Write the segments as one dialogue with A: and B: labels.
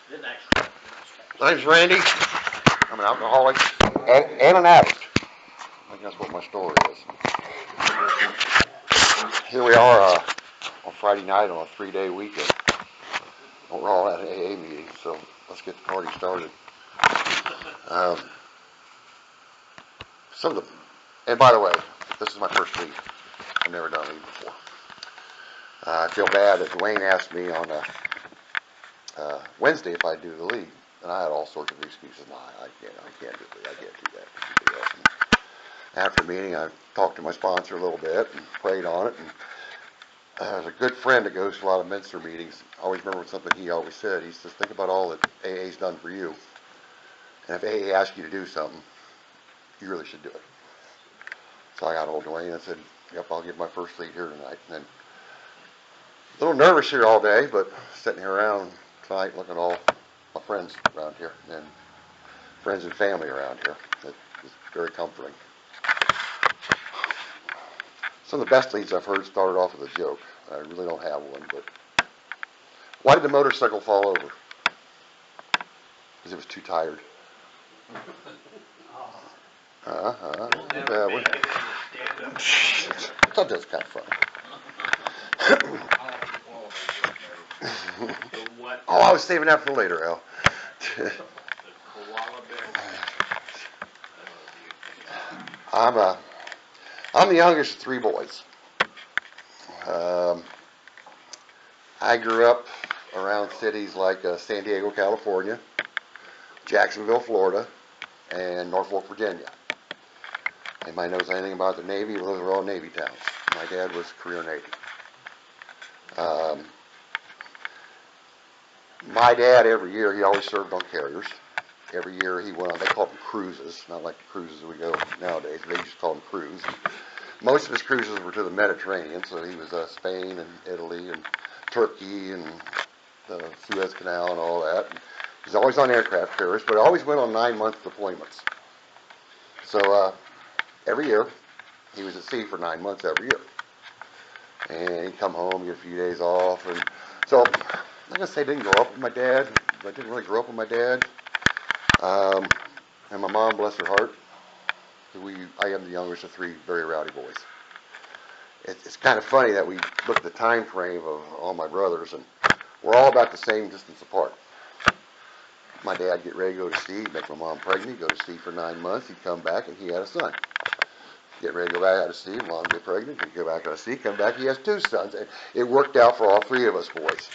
A: My name's Randy. I'm an alcoholic and an addict. I think that's what my story is. Here we are on Friday night on a 3-day weekend. We're all at an AA meeting, so let's get the party started. And by the way, this is my first lead. I've never done a lead before. I feel bad that Dwayne asked me on Wednesday if I'd do the lead, and I had all sorts of excuses. No, I can't do it. I can't do that. After the meeting, I talked to my sponsor a little bit and prayed on it. And there's a good friend that goes to a lot of Minster meetings. I always remember something he always said. He says, think about all that AA's done for you. And if AA asks you to do something, you really should do it. So I got hold of Dwayne and said, yep, I'll give my first lead here tonight. And then a little nervous here all day, but sitting here around tonight looking at all my friends around here and friends and family around here. It was very comforting. Some of the best leads I've heard started off with a joke. I really don't have one, but why did the motorcycle fall over? Because it was too tired. I thought that was kind of funny. Oh, I was saving that for later, Al. I'm the youngest of 3 boys. I grew up around cities like San Diego, California, Jacksonville, Florida, and Norfolk, Virginia. Anybody knows anything about the Navy? Those were all Navy towns. My dad was career Navy. My dad, every year, he always served on carriers. Every year he went on, they called them cruises, not like the cruises we go nowadays. They just call them cruises. Most of his cruises were to the Mediterranean, so he was Spain and Italy and Turkey and the Suez Canal and all that. And he's always on aircraft carriers, but always went on 9-month deployments. So every year, he was at sea for 9 months every year. And he'd come home, get a few days off. And so, I'm not going to say I didn't grow up with my dad. I didn't really grow up with my dad. And my mom, bless her heart, I am the youngest of 3 very rowdy boys. It's kind of funny that we look at the time frame of all my brothers, and we're all about the same distance apart. My dad get ready to go to sea, make my mom pregnant, he'd go to sea for 9 months, he'd come back, and he had a son. Get ready to go back out of sea, mom get pregnant, he'd go back out of sea, come back, he has 2 sons. And it worked out for all 3 of us boys.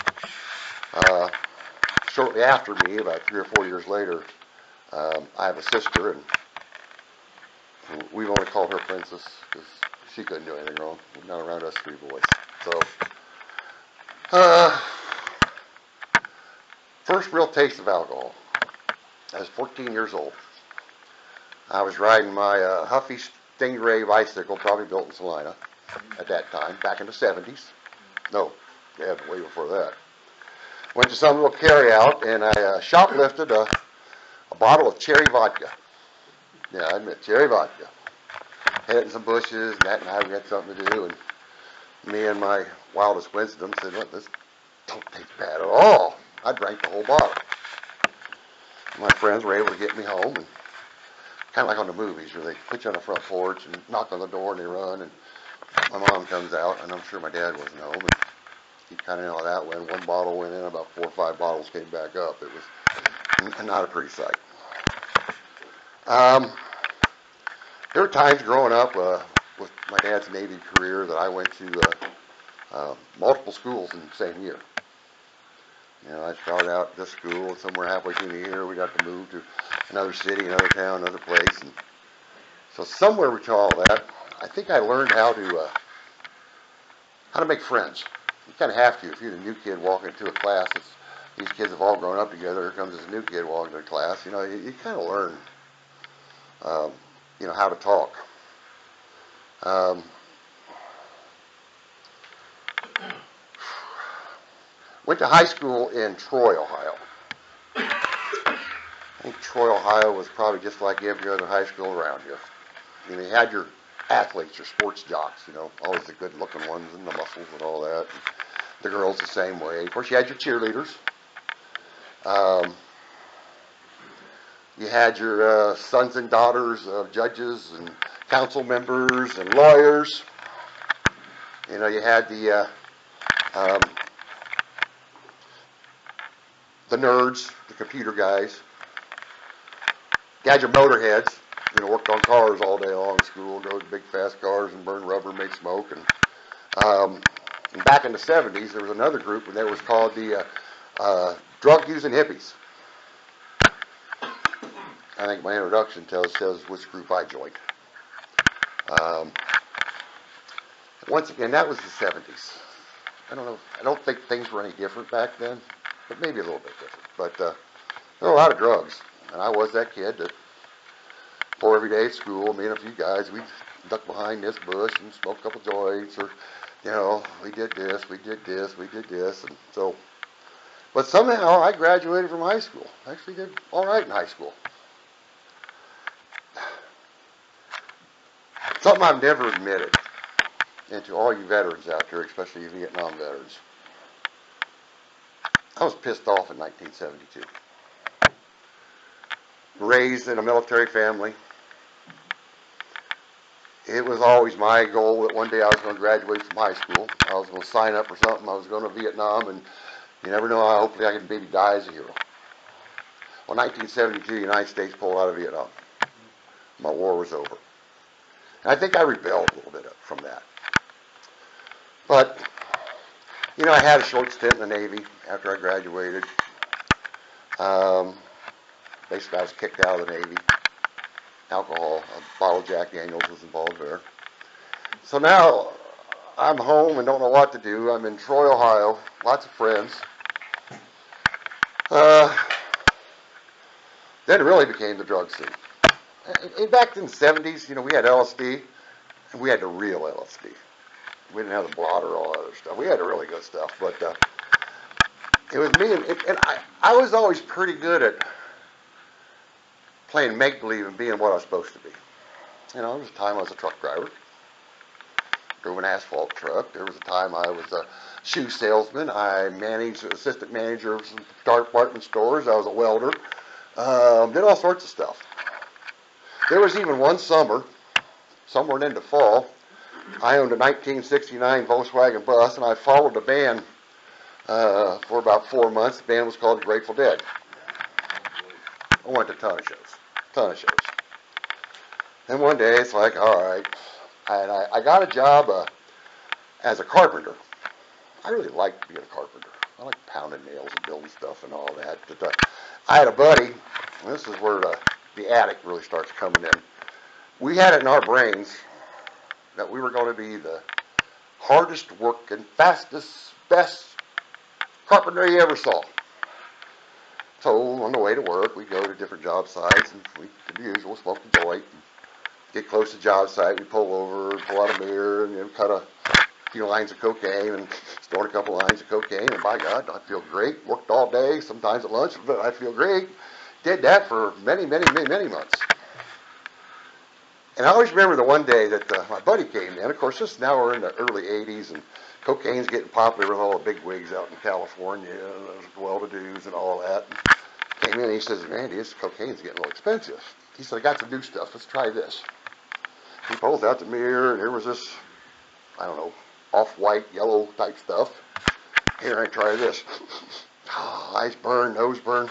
A: Shortly after me, about 3 or 4 years later, I have a sister, and we've only called her Princess because she couldn't do anything wrong. Not around us 3 boys. So, first real taste of alcohol. I was 14 years old. I was riding my Huffy Stingray bicycle, probably built in Salina at that time, back in the 70s. No, yeah, way before that. Went to some little carry-out, and I shoplifted a bottle of cherry vodka. Yeah, I admit, cherry vodka. Had it in some bushes, and Matt and I had something to do, and me and my wildest wisdom said, well, this don't taste bad at all. I drank the whole bottle. My friends were able to get me home, and kind of like on the movies where they put you on the front porch and knock on the door and they run, and my mom comes out, and I'm sure my dad wasn't home, and you kind of know how that went. 1 bottle went in, about 4 or 5 bottles came back up. It was not a pretty sight. There were times growing up with my dad's Navy career that I went to multiple schools in the same year. You know, I started out at this school, and somewhere halfway through the year we got to move to another city, another town, another place. And so somewhere between all that, I think I learned how to make friends. You kind of have to. If you're the new kid walking into a class, these kids have all grown up together. Here comes this new kid walking into class. You know, you kind of learn, how to talk. Went to high school in Troy, Ohio. I think Troy, Ohio was probably just like every other high school around here. You know, you had your athletes, your sports jocks, always the good-looking ones and the muscles and all that. And the girls the same way. Of course, you had your cheerleaders. Um, you had your sons and daughters of judges and council members and lawyers. You know, you had um, the nerds, the computer guys. You had your motorheads, you know, worked on cars all day long in school, drove big fast cars and burned rubber, made smoke. And back in the 70s, there was another group, and that was called the drug-using hippies. I think my introduction says which group I joined. Um, Once again, that was the 70s. I don't know. I don't think things were any different back then, but maybe a little bit different. But there were a lot of drugs, and I was that kid that, before every day at school, me and a few guys, we'd duck behind this bush and smoke a couple joints, or, you know, we did this, we did this, we did this, and so. But somehow I graduated from high school. I actually did all right in high school. Something I've never admitted, and to all you veterans out there, especially you Vietnam veterans, I was pissed off in 1972. Raised in a military family. It was always my goal that one day I was going to graduate from high school. I was going to sign up for something. I was going to Vietnam, and you never know, hopefully I could maybe die as a hero. Well, 1972, the United States pulled out of Vietnam. My war was over. And I think I rebelled a little bit from that. But, you know, I had a short stint in the Navy after I graduated. Basically, I was kicked out of the Navy. Alcohol, a bottle of Jack Daniels was involved there. So now I'm home and don't know what to do. I'm in Troy, Ohio. Lots of friends. Then it really became the drug scene. Back in the 70s, you know, we had LSD, and we had the real LSD. We didn't have the blotter or all that other stuff. We had the really good stuff, but it was me, and I was always pretty good at playing make-believe and being what I was supposed to be. You know, there was a time I was a truck driver, drove an asphalt truck. There was a time I was a shoe salesman. I managed, assistant manager of some department stores. I was a welder. Did all sorts of stuff. There was even one summer, somewhere into fall, I owned a 1969 Volkswagen bus, and I followed the band for about 4 months. The band was called the Grateful Dead. I went to a ton of shows. And one day, it's like, all right, and I got a job as a carpenter. I really liked being a carpenter. I like pounding nails and building stuff and all that. But, I had a buddy, and this is where the attic really starts coming in. We had it in our brains that we were going to be the hardest working, fastest, best carpenter you ever saw. So on the way to work, we'd go to different job sites, and we did the usual, smoke the joint, and get close to the job site, we'd pull over, pull out a mirror, and, you know, cut a few lines of cocaine, and snort a couple lines of cocaine, and by God, I feel great. Worked all day, sometimes at lunch, but I feel great. Did that for many months. And I always remember the one day that my buddy came in. Of course, now we're in the early 80s, and cocaine's getting popular with all the big wigs out in California, and those well-to-dos and all that. And came in and he says, Randy, this cocaine's getting a little expensive. He said, I got some new stuff. Let's try this. He pulls out the mirror, and there was this, I don't know, off-white, yellow type stuff. Here, I try this. Eyes burn, nose burn.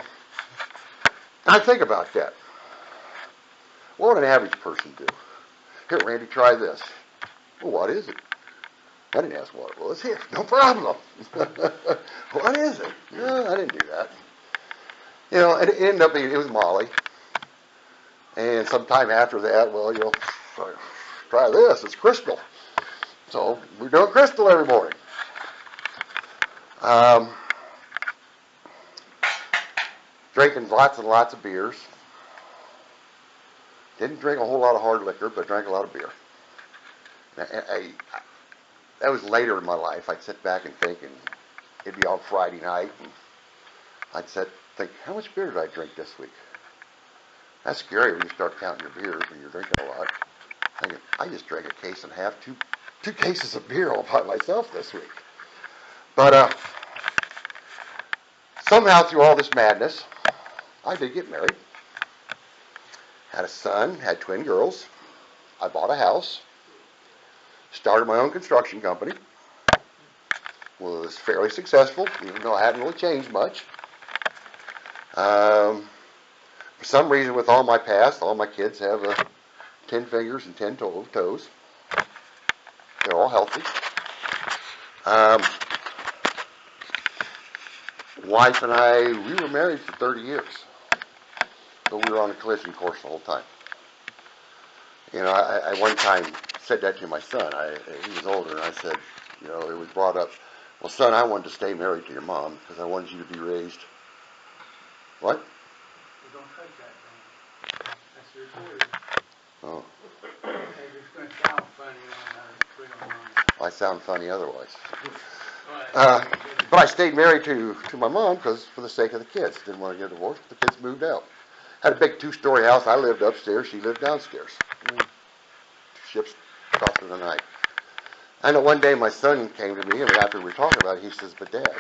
A: I think about that. What would an average person do? Here, Randy, try this. Well, what is it? I didn't ask what it was. Here, no problem. What is it? No, I didn't do that. You know, it ended up being, it was Molly. And sometime after that, well, you know, try this. It's Crystal. So we're doing Crystal every morning. Drinking lots and lots of beers. Didn't drink a whole lot of hard liquor, but drank a lot of beer. That was later in my life. I'd sit back and think, and it'd be on Friday night, and I'd think, how much beer did I drink this week? That's scary when you start counting your beers when you're drinking a lot. I just drank a case and a half, two cases of beer all by myself this week. But Somehow through all this madness, I did get married. Had a son, had twin girls. I bought a house. Started my own construction company. Was fairly successful, even though I hadn't really changed much. For some reason, with all my past, all my kids have 10 fingers and 10 toes. They're all healthy. Wife and I, we were married for 30 years. But we were on a collision course the whole time. You know, I one time said that to my son. He was older, and I said, you know, it was brought up, well, son, I wanted to stay married to your mom because I wanted you to be raised. What?
B: You don't take that, man. That's recorded.
A: Oh.
B: It's going to sound funny when I put on.
A: I sound funny otherwise. But I stayed married to my mom because for the sake of the kids. Didn't want to get divorced. The kids moved out. Had a big 2-story house. I lived upstairs. She lived downstairs. Ships crossing the night. I know one day my son came to me, and after we were talking about it, he says, but Dad,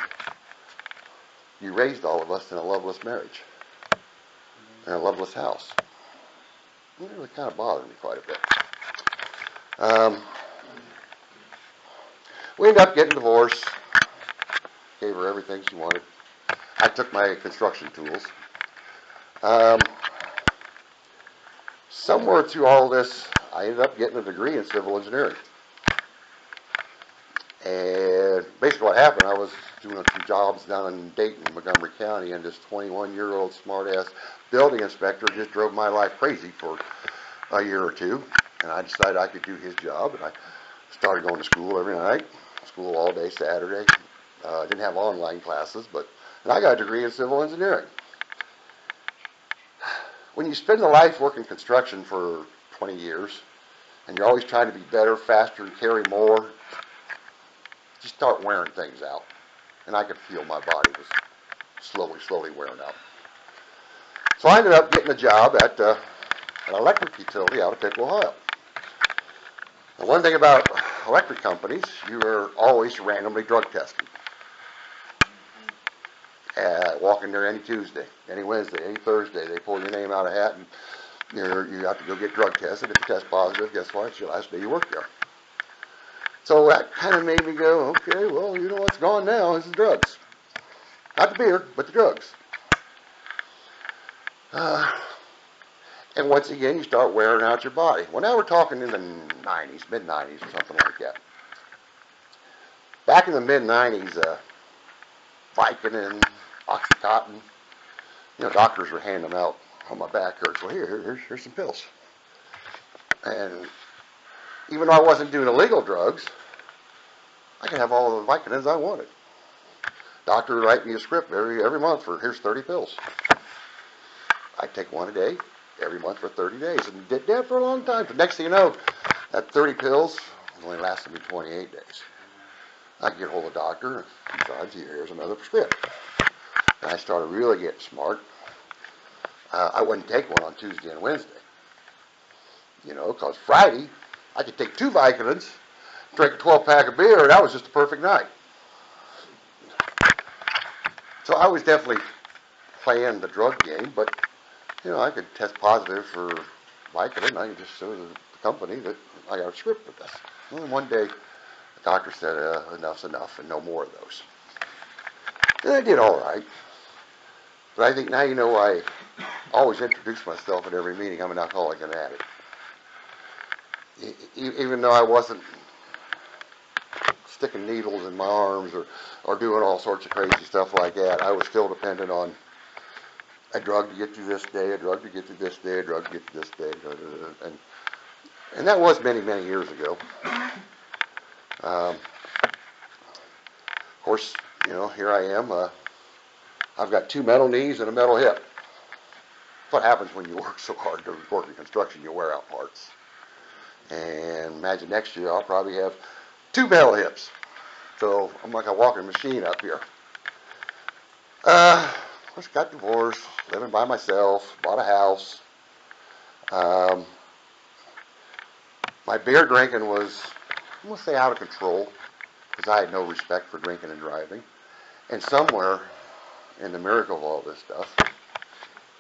A: you raised all of us in a loveless marriage. In a loveless house. It really kind of bothered me quite a bit. We ended up getting divorced. Gave her everything she wanted. I took my construction tools. Somewhere through all this, I ended up getting a degree in civil engineering. And basically what happened, I was doing a few jobs down in Dayton, Montgomery County, and this 21-year-old smart-ass building inspector just drove my life crazy for a year or two. And I decided I could do his job, and I started going to school every night, school all day Saturday. Didn't have online classes, and I got a degree in civil engineering. When you spend a life working construction for 20 years, and you're always trying to be better, faster, and carry more, you start wearing things out. And I could feel my body was slowly wearing out. So I ended up getting a job at an electric utility out of Pickle, Ohio. The one thing about electric companies, you are always randomly drug tested. Walk in there any Tuesday, any Wednesday, any Thursday. They pull your name out of a hat, and you have to go get drug tested. If you test positive, guess what? It's your last day you work there. So that kind of made me go, okay, well, you know what's gone now is the drugs. Not the beer, but the drugs. And once again, you start wearing out your body. Well, now we're talking in the 90s, mid-90s or something like that. Back in the mid-90s, Vicodin, Oxycontin, you know, doctors were handing them out on my back hurts. Well, here's some pills. And even though I wasn't doing illegal drugs, I could have all the Vicodins I wanted. Doctor would write me a script every month for, here's 30 pills. I'd take one a day, every month for 30 days, and did that for a long time. The next thing you know, that 30 pills only lasted me 28 days. I could get hold of the doctor, and besides, here's another prescription. And I started really getting smart. I wouldn't take one on Tuesday and Wednesday. You know, because Friday, I could take 2 Vicodins, drink a 12-pack of beer, and that was just a perfect night. So I was definitely playing the drug game, but, you know, I could test positive for Vicodin. I could just show the company that I got a script for this. Well, one day, the doctor said, enough's enough, and no more of those. And I did all right. But I think now you know I always introduce myself at every meeting. I'm an alcoholic and addict. Even though I wasn't sticking needles in my arms or doing all sorts of crazy stuff like that, I was still dependent on a drug to get through this day, a drug to get through this day, a drug to get through this day. And that was many, many years ago. Of course, you know, here I am. I've got 2 metal knees and a metal hip. That's what happens when you work so hard to work in construction, you wear out parts. And imagine next year I'll probably have 2 metal hips. So I'm like a walking machine up here. Just got divorced, living by myself, bought a house. My beer drinking was, I'm going to say, out of control, because I had no respect for drinking and driving. And somewhere and the miracle of all this stuff,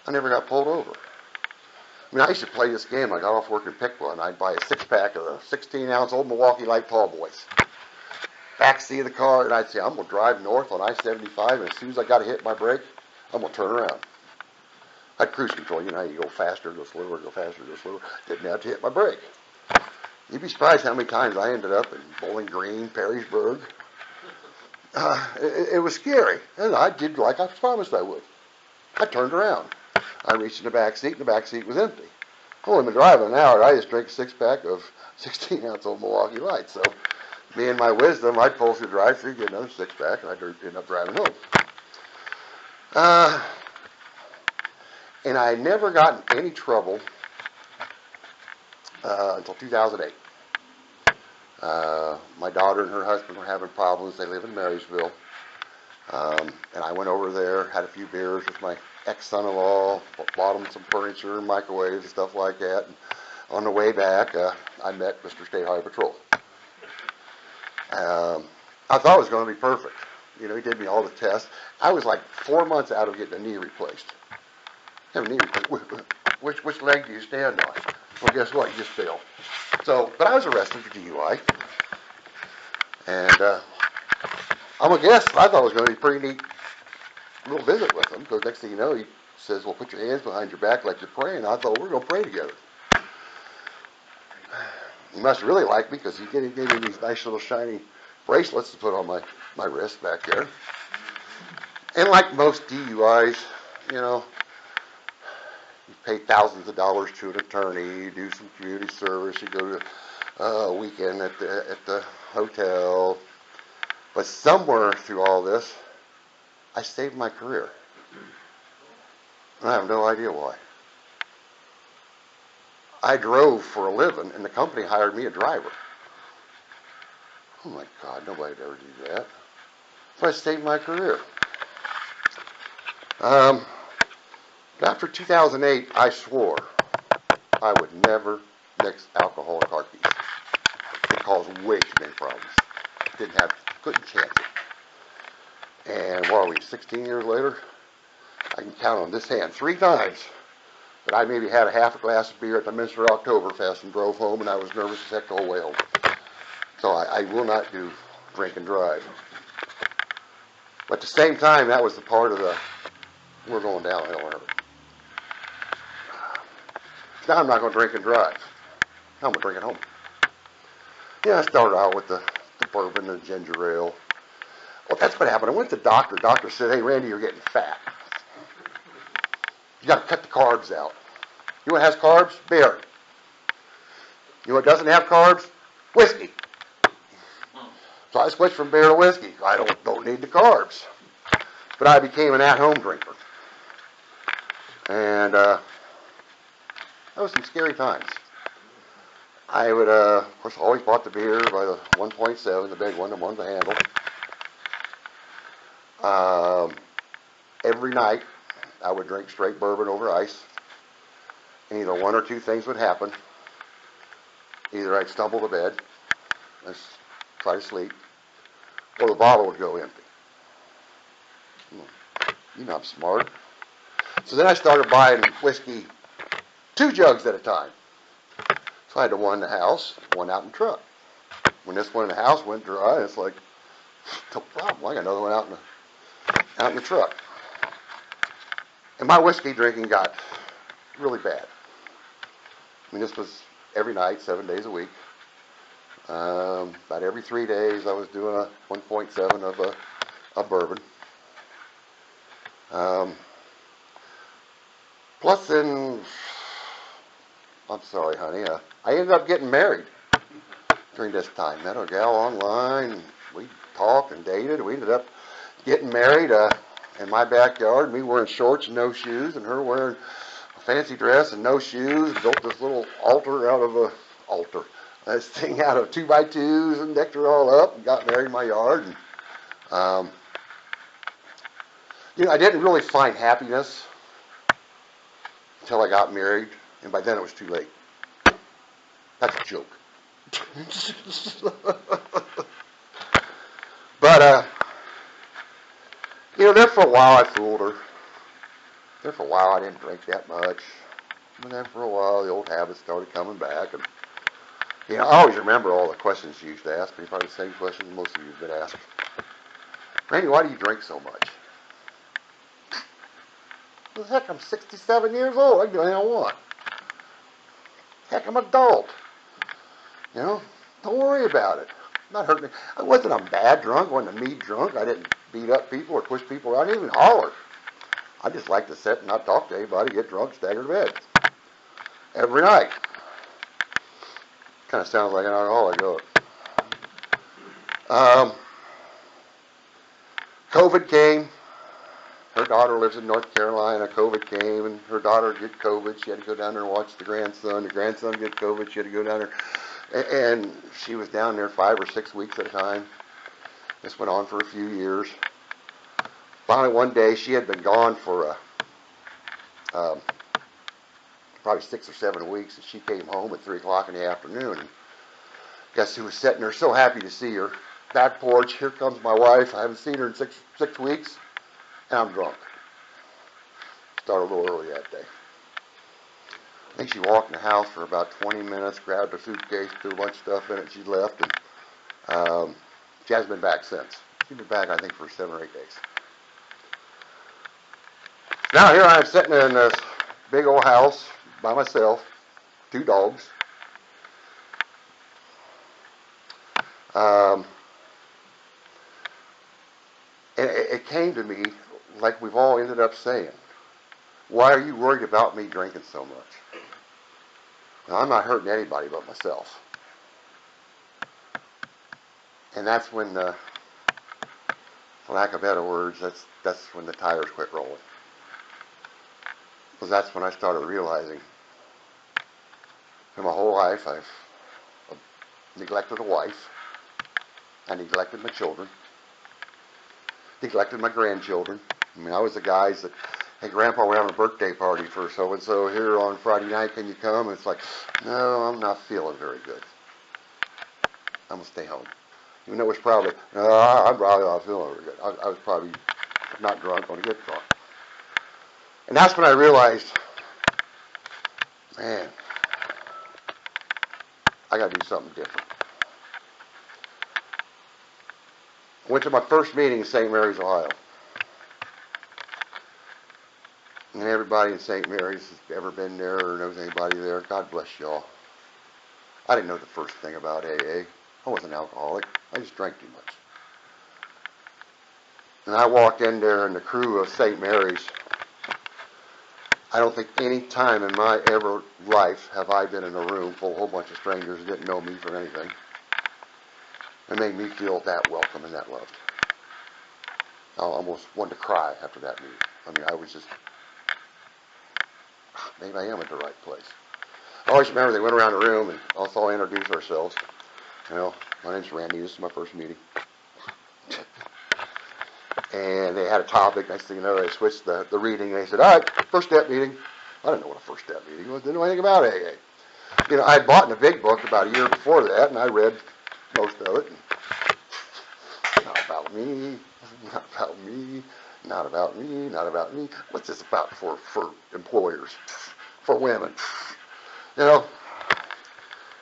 A: I never got pulled over. I mean, I used to play this game. I got off work and picked one. I'd buy a 6-pack of 16-ounce Old Milwaukee Light Tall Boys. Backseat of the car, and I'd say, I'm going to drive north on I-75, and as soon as I got to hit my brake, I'm going to turn around. I'd cruise control. You know how you go faster, go slower, go faster, go slower. Didn't have to hit my brake. You'd be surprised how many times I ended up in Bowling Green, Perrysburg. It was scary, and I did like I promised I would. I turned around. I reached in the back seat, and the back seat was empty. I've only been driving an hour, and I just drank a 6-pack of 16-ounce Old Milwaukee Lights. So, me and my wisdom, I'd pull through the drive-thru, get another 6-pack, and I'd end up driving home. And I never got in any trouble until 2008. My daughter and her husband were having problems. They live in Marysville. And I went over there, had a few beers with my ex-son-in-law, bought them some furniture, microwaves, and stuff like that. And on the way back, I met Mr. State Highway Patrol. I thought it was going to be perfect. You know, he did me all the tests. I was like 4 months out of getting a knee replaced. Have a knee replaced. Which leg do you stand on? Well, guess what? You just failed. So, but I was arrested for DUI. And I'm going to guess, I thought it was going to be a pretty neat little visit with him, because next thing you know, he says, well, put your hands behind your back like you're praying. I thought, we're going to pray together. He must really like me, because he gave me these nice little shiny bracelets to put on my wrist back there. And like most DUIs, you know, you pay thousands of dollars to an attorney, you do some community service, you go to a weekend at the hotel. But somewhere through all this, I saved my career. And I have no idea why. I drove for a living, and the company hired me a driver. Oh my God, nobody would ever do that. So I saved my career. After 2008, I swore I would never mix alcohol in car keys. It caused way too many problems. Couldn't chance it. And what are we, 16 years later? I can count on this hand 3 times that I maybe had a half a glass of beer at the Minster Oktoberfest and drove home, and I was nervous as heck the whole way home. So I will not do drink and drive. But at the same time, that was the part of the, we're going downhill, aren't we? Now I'm not going to drink and drive. Now I'm going to drink at home. Yeah, I started out with the bourbon and ginger ale. Well, that's what happened. I went to the doctor. The doctor said, hey, Randy, you're getting fat. You got to cut the carbs out. You know what has carbs? Beer. You know what doesn't have carbs? Whiskey. So I switched from beer to whiskey. I don't need the carbs. But I became an at-home drinker. And that was some scary times. I would, of course, always bought the beer by the 1.7, the big one, the one with the handle. Every night, I would drink straight bourbon over ice. And either one or two things would happen. Either I'd stumble to bed, and try to sleep, or the bottle would go empty. You know I'm smart. So then I started buying whiskey 2 jugs at a time. So I had the one in the house, one out in the truck. When this one in the house went dry, it's like, no problem. I got another one out in the truck. And my whiskey drinking got really bad. I mean, this was every night, 7 days a week. About every 3 days, I was doing a 1.7 of a bourbon. Plus, then, I'm sorry, honey, I ended up getting married during this time. Met a gal online. We talked and dated. We ended up getting married in my backyard. Me wearing shorts and no shoes, and her wearing a fancy dress and no shoes. Built this little this thing out of 2x2s, and decked her all up, and got married in my yard. And, I didn't really find happiness until I got married, and by then it was too late. That's a joke. But There for a while I fooled her. There for a while I didn't drink that much. And then for a while the old habits started coming back. And, I always remember all the questions she used to ask me, probably the same questions most of you have been asked. Randy, why do you drink so much? Well, heck, I'm 67 years old. I can do anything I want. Heck, I'm an adult. Don't worry about it. I'm not hurting. I wasn't a bad drunk. I wasn't a mean drunk. I didn't beat up people or push people around. I didn't even holler. I just like to sit and not talk to anybody, get drunk, stagger to bed. Every night. Kind of sounds like an alcoholic, doesn't it? COVID came. Her daughter lives in North Carolina. COVID came, and her daughter get COVID. She had to go down there and watch the grandson. The grandson get COVID. She had to go down there. And she was down there 5 or 6 weeks at a time. This went on for a few years. Finally, one day, she had been gone for probably 6 or 7 weeks, and she came home at 3 o'clock in the afternoon. And guess who was sitting there so happy to see her? Back porch, here comes my wife. I haven't seen her in six weeks, and I'm drunk. Started a little early that day. I think she walked in the house for about 20 minutes, grabbed a suitcase, threw a bunch of stuff in it, she left, and she hasn't been back since. She's been back, I think, for 7 or 8 days. Now here I am sitting in this big old house by myself, 2 dogs. And it came to me, like we've all ended up saying, why are you worried about me drinking so much? Now, I'm not hurting anybody but myself. And that's when, for lack of better words, that's when the tires quit rolling. Because that's when I started realizing, for my whole life, I've neglected a wife, I neglected my children, neglected my grandchildren. I mean, I was the guys that, hey, Grandpa, we're having a birthday party for so-and-so here on Friday night, can you come? And it's like, no, I'm not feeling very good. I'm going to stay home. Even though it was probably, no, I'm probably not feeling very good. I was probably not drunk, going to get drunk. And that's when I realized, man, I got to do something different. I went to my first meeting in St. Mary's, Ohio. And everybody in St. Mary's has ever been there or knows anybody there, God bless y'all. I didn't know the first thing about AA. I wasn't an alcoholic. I just drank too much. And I walked in there and the crew of St. Mary's, I don't think any time in my ever life have I been in a room full of a whole bunch of strangers who didn't know me from anything. It made me feel that welcome and that loved. I almost wanted to cry after that meeting. I mean, I was just, maybe I am at the right place. I always remember they went around the room and also introduced ourselves. My name's Randy, this is my first meeting. And they had a topic. Next thing you know, they switched the reading. And they said, all right, first step meeting. I didn't know what a first step meeting was. Didn't know anything about AA. I had bought in a big book about a year before that, and I read most of it. And not about me, not about me, not about me, not about me. What's this about for employers, for women? And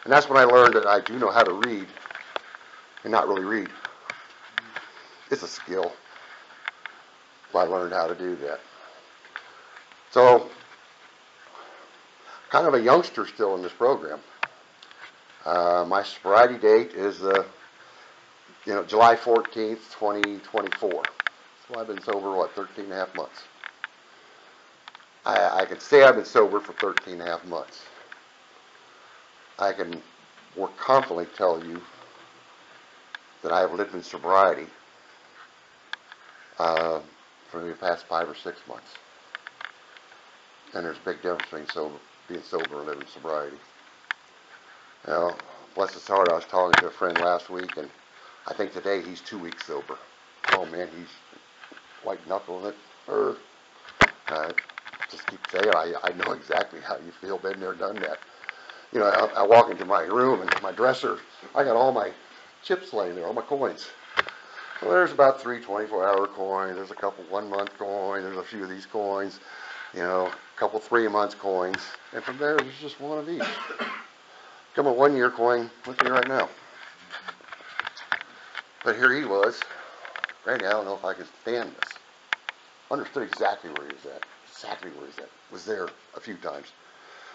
A: that's when I learned that I do know how to read and not really read. It's a skill. I learned how to do that. So, kind of a youngster still in this program. My sobriety date is, July 14th, 2024. So I've been sober, 13 and a half months. I can say I've been sober for 13 and a half months. I can more confidently tell you that I have lived in sobriety for the past 5 or 6 months. And there's a big difference between being sober and living sobriety. Bless his heart, I was talking to a friend last week, and I think today he's 2 weeks sober. Oh man, he's white knuckling it. I just keep saying, I know exactly how you feel, been there, done that. I walk into my room and my dresser, I got all my chips laying there, all my coins. Well, there's about 3 24-hour coins. There's a couple 1-month coins. There's a few of these coins. You know, a couple 3-month coins. And from there, there's just one of each. Come a 1-year coin with me right now. But here he was. Randy, I don't know if I can stand this. Understood exactly where he was at. Exactly where he's at. Was there a few times.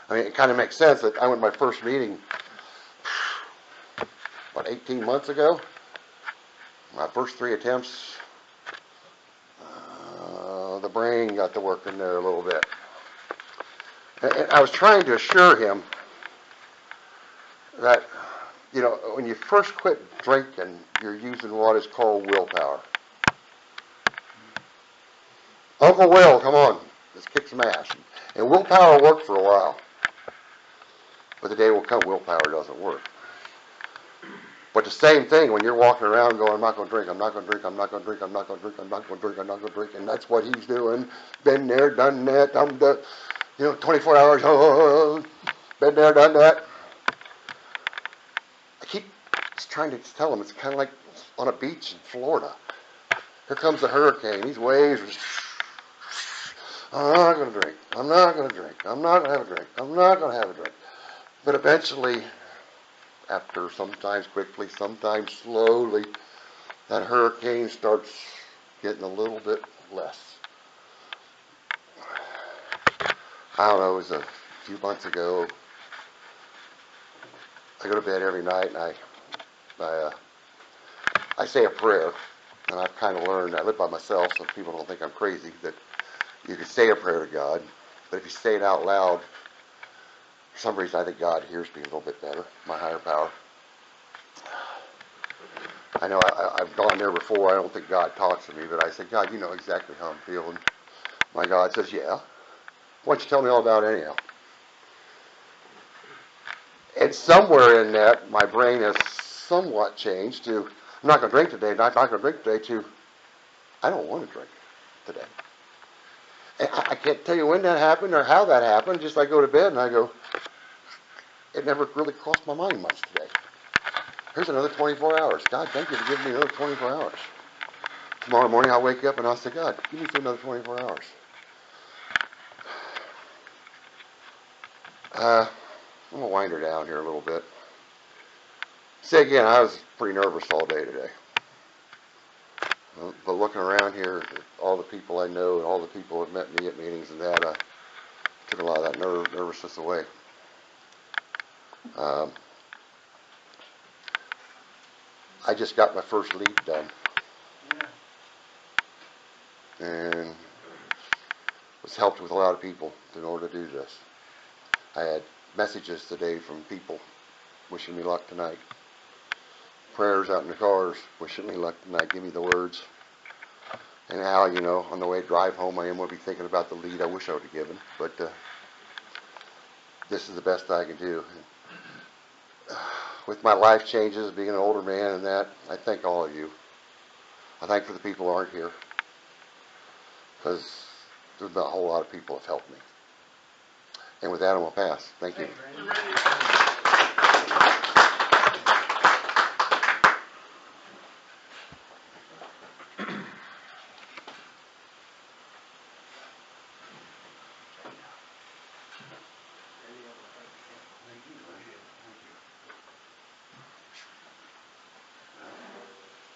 A: I mean, it kind of makes sense that I went to my first meeting, what, 18 months ago? My first 3 attempts, the brain got to work in there a little bit. And I was trying to assure him that, you know, when you first quit drinking, you're using what is called willpower. Uncle Will, come on, let's kick some ass. And willpower worked for a while. But the day will come, willpower doesn't work. But the same thing when you're walking around going, I'm not going to drink, I'm not going to drink, I'm not going to drink, I'm not going to drink, I'm not going to drink, I'm not going to drink, and that's what he's doing. Been there, done that, I'm the, 24 hours, been there, done that. I keep just trying to tell him it's kind of like on a beach in Florida. Here comes the hurricane, these waves are just, I'm not going to drink, I'm not going to drink, I'm not going to have a drink, I'm not going to have a drink. But eventually, after sometimes quickly, sometimes slowly, that hurricane starts getting a little bit less. I don't know, it was a few months ago. I go to bed every night and I say a prayer, and I've kind of learned, I live by myself so people don't think I'm crazy, that you can say a prayer to God, but if you say it out loud, for some reason I think God hears me a little bit better, my higher power. I know I've gone there before, I don't think God talks to me, but I say, God, you know exactly how I'm feeling. My God says, yeah. Why don't you tell me all about it anyhow? And somewhere in that, my brain has somewhat changed to, I'm not going to drink today, not going to drink today, to, I don't want to drink today. And I can't tell you when that happened or how that happened, just I go to bed and I go, it never really crossed my mind much today. Here's another 24 hours. God, thank you for giving me another 24 hours. Tomorrow morning I'll wake up and I'll say, God, give me another 24 hours. I'm going to wind her down here a little bit. Say again, I was pretty nervous all day today. But looking around here, all the people I know and all the people that met me at meetings and that, took a lot of that nervousness away. I just got my first lead done. And was helped with a lot of people in order to do this. I had messages today from people wishing me luck tonight. Prayers out in the cars wishing me luck tonight. Give me the words. And how, on the way to drive home, I am going to be thinking about the lead I wish I would have given. But this is the best I can do. With my life changes, being an older man and that, I thank all of you. I thank for the people who aren't here. Because there's not a whole lot of people have helped me. And with that, I'm going to pass. Thank you.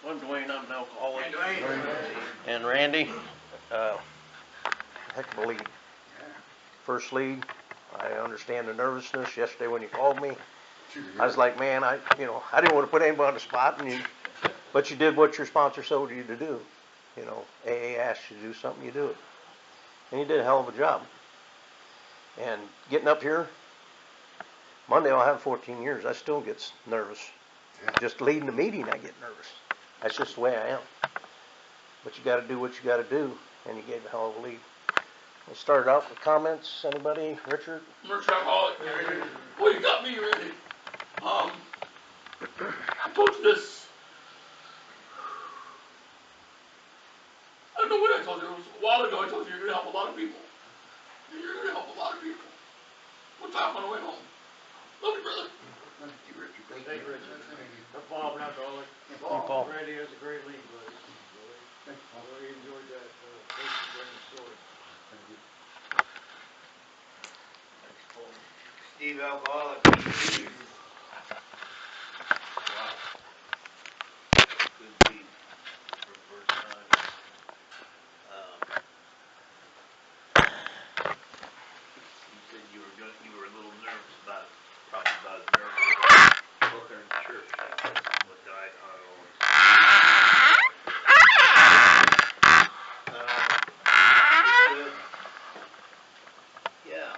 C: I'm Dwayne, I'm an alcoholic. And Randy, heck of a lead. First lead, I understand the nervousness. Yesterday when you called me, I was like, man, I didn't want to put anybody on the spot, but you did what your sponsor told you to do. AA asked you to do something, you do it. And you did a hell of a job. And getting up here, Monday I'll have 14 years, I still get nervous. Yeah. Just leading the meeting, I get nervous. That's just the way I am. But you got to do what you got to do, and you gave a hell of a lead. We'll start out with comments. Anybody? Richard?
D: Merch alcoholic. Well, you got me, Randy. I told you this. I don't know when I told you. It was a while ago. I told you you're going to help a lot of people. You're going to help a lot of people. We'll talk on the way home. Love you, brother.
B: Thank you, Richard. Thank you, Richard. I'm Paul, an alcoholic.
C: Paul.
B: Randy has a great lead, buddy.
C: leave alcoholic behavior. Wow. Good beat for first time. You said you were a little nervous about, probably about as nervous about working in church. What I always. Good. Yeah.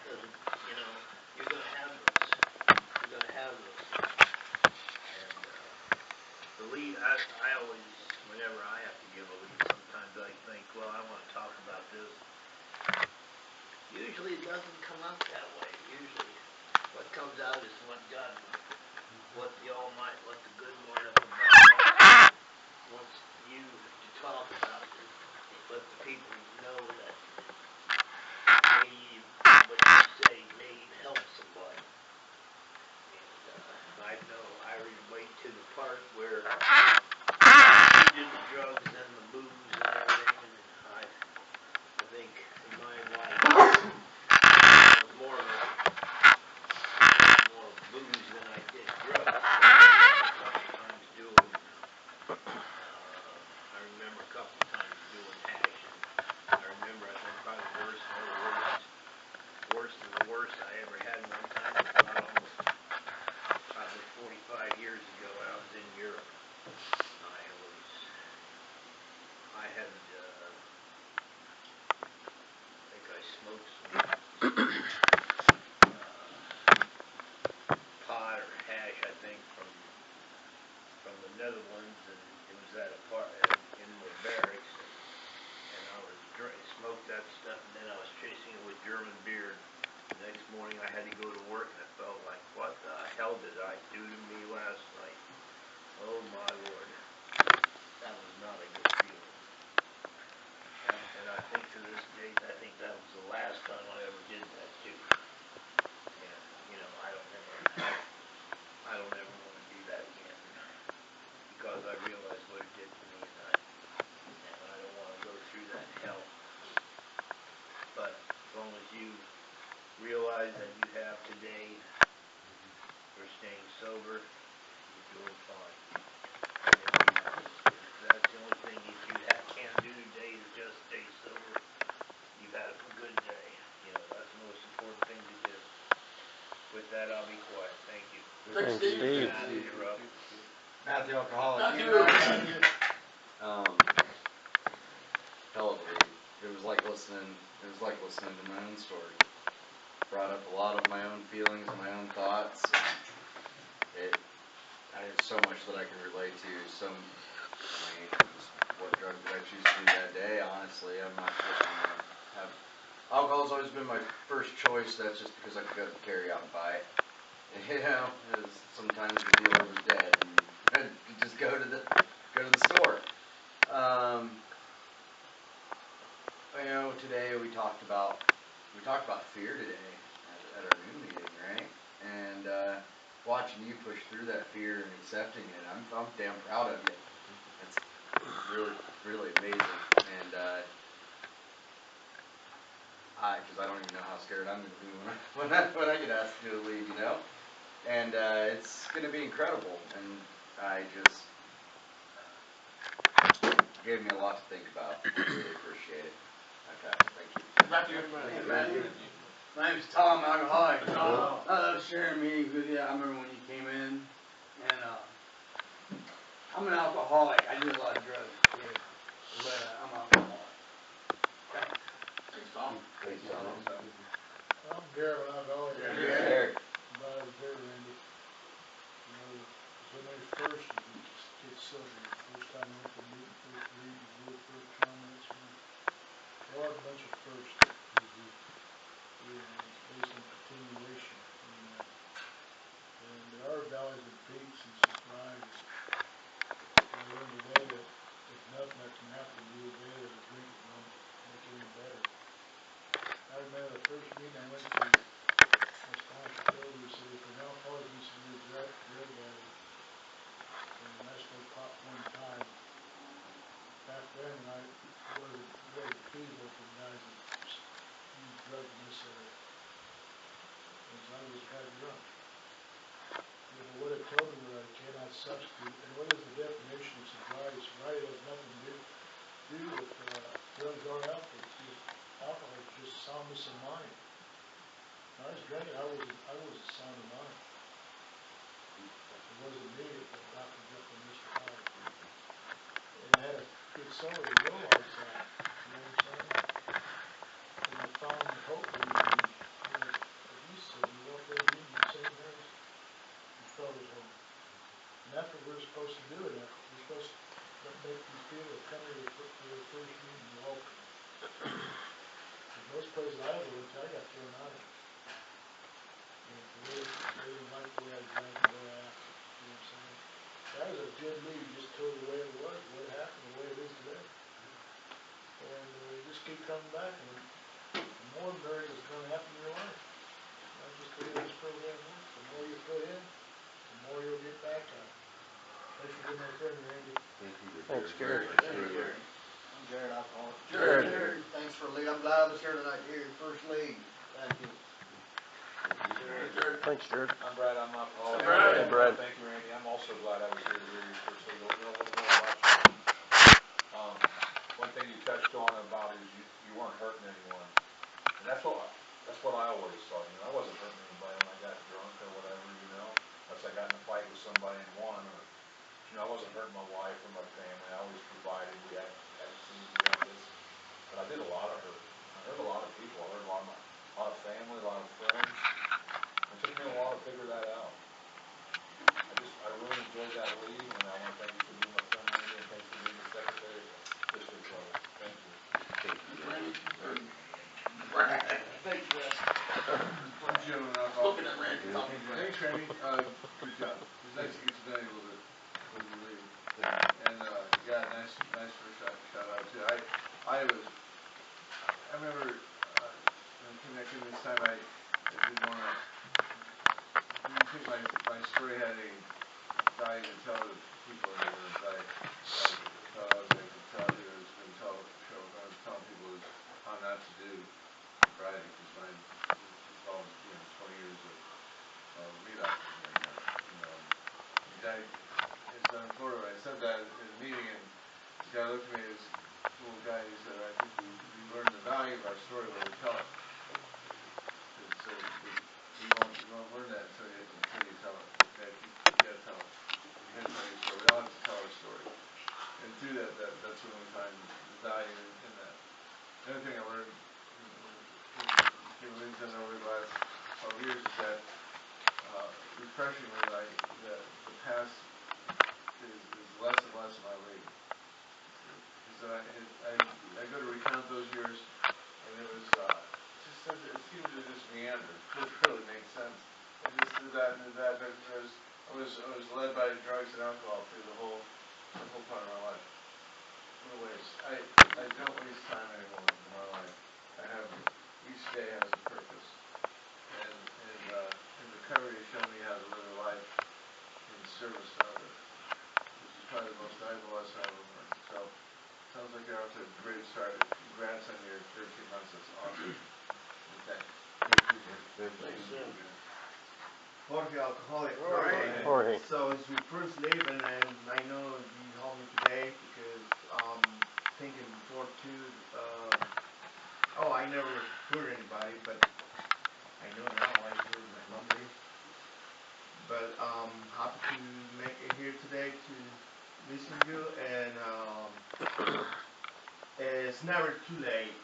C: Doesn't, you know, you're gonna have those. You're gonna have those. And the lead, I always, whenever I have to give a lead, sometimes I think, well, I want to talk about this. Usually it doesn't come out that way. Usually what comes out is what God, what the Almighty, what the good Lord up above wants you to talk about. Let the people know that maybe what you say may help somebody. And I know I relate to the part where you did the drugs and the booze and everything, and I think in my life it was more booze than I did drugs. I remember a couple times doing hash, and I remember I think probably the worst I ever had one time was about almost probably 45 years ago when I was in Europe. I had, I think I smoked some pot or hash, I think, from the Netherlands, and it was at a in the barracks, and I was smoked that stuff, and then I was chasing it with German beer. The next morning I had to go to work, and I felt like, what the hell did I do to me last night? Oh my Lord, that was not a good feeling. And I think to this date, I think that was the last time I ever did that too. And you know, I don't ever want to do that again, because I realized what it did to me, and I don't want to go through that hell. But as long as you realize that you have today for staying sober, you're doing fine. And if that's the only thing that you can do today is just stay sober, you've had a good day. You know, that's the most important thing to do. With that, I'll be quiet. Thank you.
D: Thanks, Steve.
C: Matthew, you're up.
E: Matthew alcoholic.
D: Matthew.
E: Hell of a lead. It was like listening to my own story. Brought up a lot of my own feelings and my own thoughts. And I have so much that I can relate to. What drug did I choose to do that day? Honestly, I'm not looking to have. Alcohol's always been my first choice. That's just because I could go to the carry out and buy it. You know, sometimes the dealer was dead, and you just go to the store. You know, today we talked about fear today at our new meeting, right? And watching you push through that fear and accepting it, I'm damn proud of you. It's really, really amazing. And because I don't even know how scared I'm going to be when I get asked to do a lead, you know. And it's going to be incredible. And I just gave me a lot to think about. I really appreciate it. Okay, thank you.
D: Matthew.
F: My name's Tom, alcoholic.
D: Tom.
F: I love sharing meetings with you. I remember when you came in, and I'm an alcoholic. I do a lot of drugs, kid, but I'm an alcoholic.
D: Thanks, Tom.
E: Thanks, Tom.
B: I'm Garrett, I'm always
E: Eric.
B: about as there, Randy. You know, when they first get sober, first time I went to meet, first read, your first comments, you know, there are a bunch of firsts. You know, it's based on continuation. And there are valleys and peaks and surprises. I learned today that there's nothing that can happen to you today that a drink won't make it any better. I remember the first meeting I went to, my sponsor told me, he said, if an alcoholic, he said, you're a drug addict. And I smoked pot one time. Back then, when I wore the keys open, guys that use drugs necessarily. soundness of mind. When I was drinking, I was sound of mind. It wasn't me, but Dr. Jekyll and Mr. Hyde. And I had a good soul to realize that, you know what I'm saying? And I found hope in, you know, like you said, you walk there reading the St. Mary's, you felt at home. And that's what we're supposed to do in that. We're supposed to make these people that come here for their first meeting welcome. And most places I ever went to, I got thrown out of. You know, they didn't like the way I drank and the way I acted. You know what I'm saying? That was a good lead, just told the way it was, what happened, the way it is today. And just keep coming back, and the more miracles going to happen in your life. Not just the way this program works. The more you put in, the more you'll get back out. Thanks for being my friend, Randy.
C: Thanks, Jared.
E: I'm Jared, alcoholic.
D: Jared.
E: Thanks for lead. I'm glad I was here tonight to hear your first lead. Thank you.
D: Jared.
C: Thanks, Jared.
G: I'm Brad, I'm not Paul.
D: Hey, Brad.
C: Hey, Brad.
G: Thank you, Randy. I'm also glad I was here to hear your first lead. We'll know a little more about you. One thing you touched on about is you weren't hurting anyone. And that's what I always thought. You know, I wasn't hurting anybody when I got drunk or whatever, you know. Unless I got in a fight with somebody and won. Or, you know, I wasn't hurting my wife or my family. I always provided. We had scenes, we had this. But I did a lot of hurt. I hurt a lot of people. I hurt a lot of family, a lot of friends. It took me a while to figure that out. I really enjoyed that lead, and I want to thank you for being my friend, Randy, and thanks for being the secretary of the district level. Thank you.
D: Randy. Brad.
B: Thanks, Brad.
H: I'm Jim, and I'm
D: Looking at Randy. Talking to Randy.
H: Thanks, Randy. Good job. It was nice to get to know you a little bit before you leave. And yeah, nice first shout out too. I remember when connecting this time, I didn't want to. Didn't think my story had any value to tell to people in the room. But I thought I could tell you I was going to I was telling people is how not to do sobriety, because mine involved 20 years of relapse and like that. The guy is in Florida. I said that in a meeting, and the guy looked at me, this little guy, he said, I think we learned the value of our story when we tell it. You won't learn that until you tell it. You gotta tell it. You gotta tell your story. We all have to tell our story. And through that's when we find the value in that. The other thing I learned in leading to over the last 12 years is that refreshingly, the past is less and less of my lead. Because I go to recount those years, and it was it seemed to just meander. It doesn't really make sense. And this did that and did that. I was led by drugs and alcohol through the whole part of my life. What a waste. I don't waste time anymore in my life. Each day has a purpose. And recovery has shown me how to live a life in service to others, which is probably the most valuable lesson I ever learned. So, sounds like you're off to a great start. Congrats on your 13 months. That's awesome. And thanks.
D: Thanks, Jim.
I: Jorge, alcoholic.
C: Jorge.
I: So it's your first leave, and I know you helped me today because thinking before too. I never hurt anybody, but I know now I hurt my family. But happy to make it here today to listen to you, and it's never too late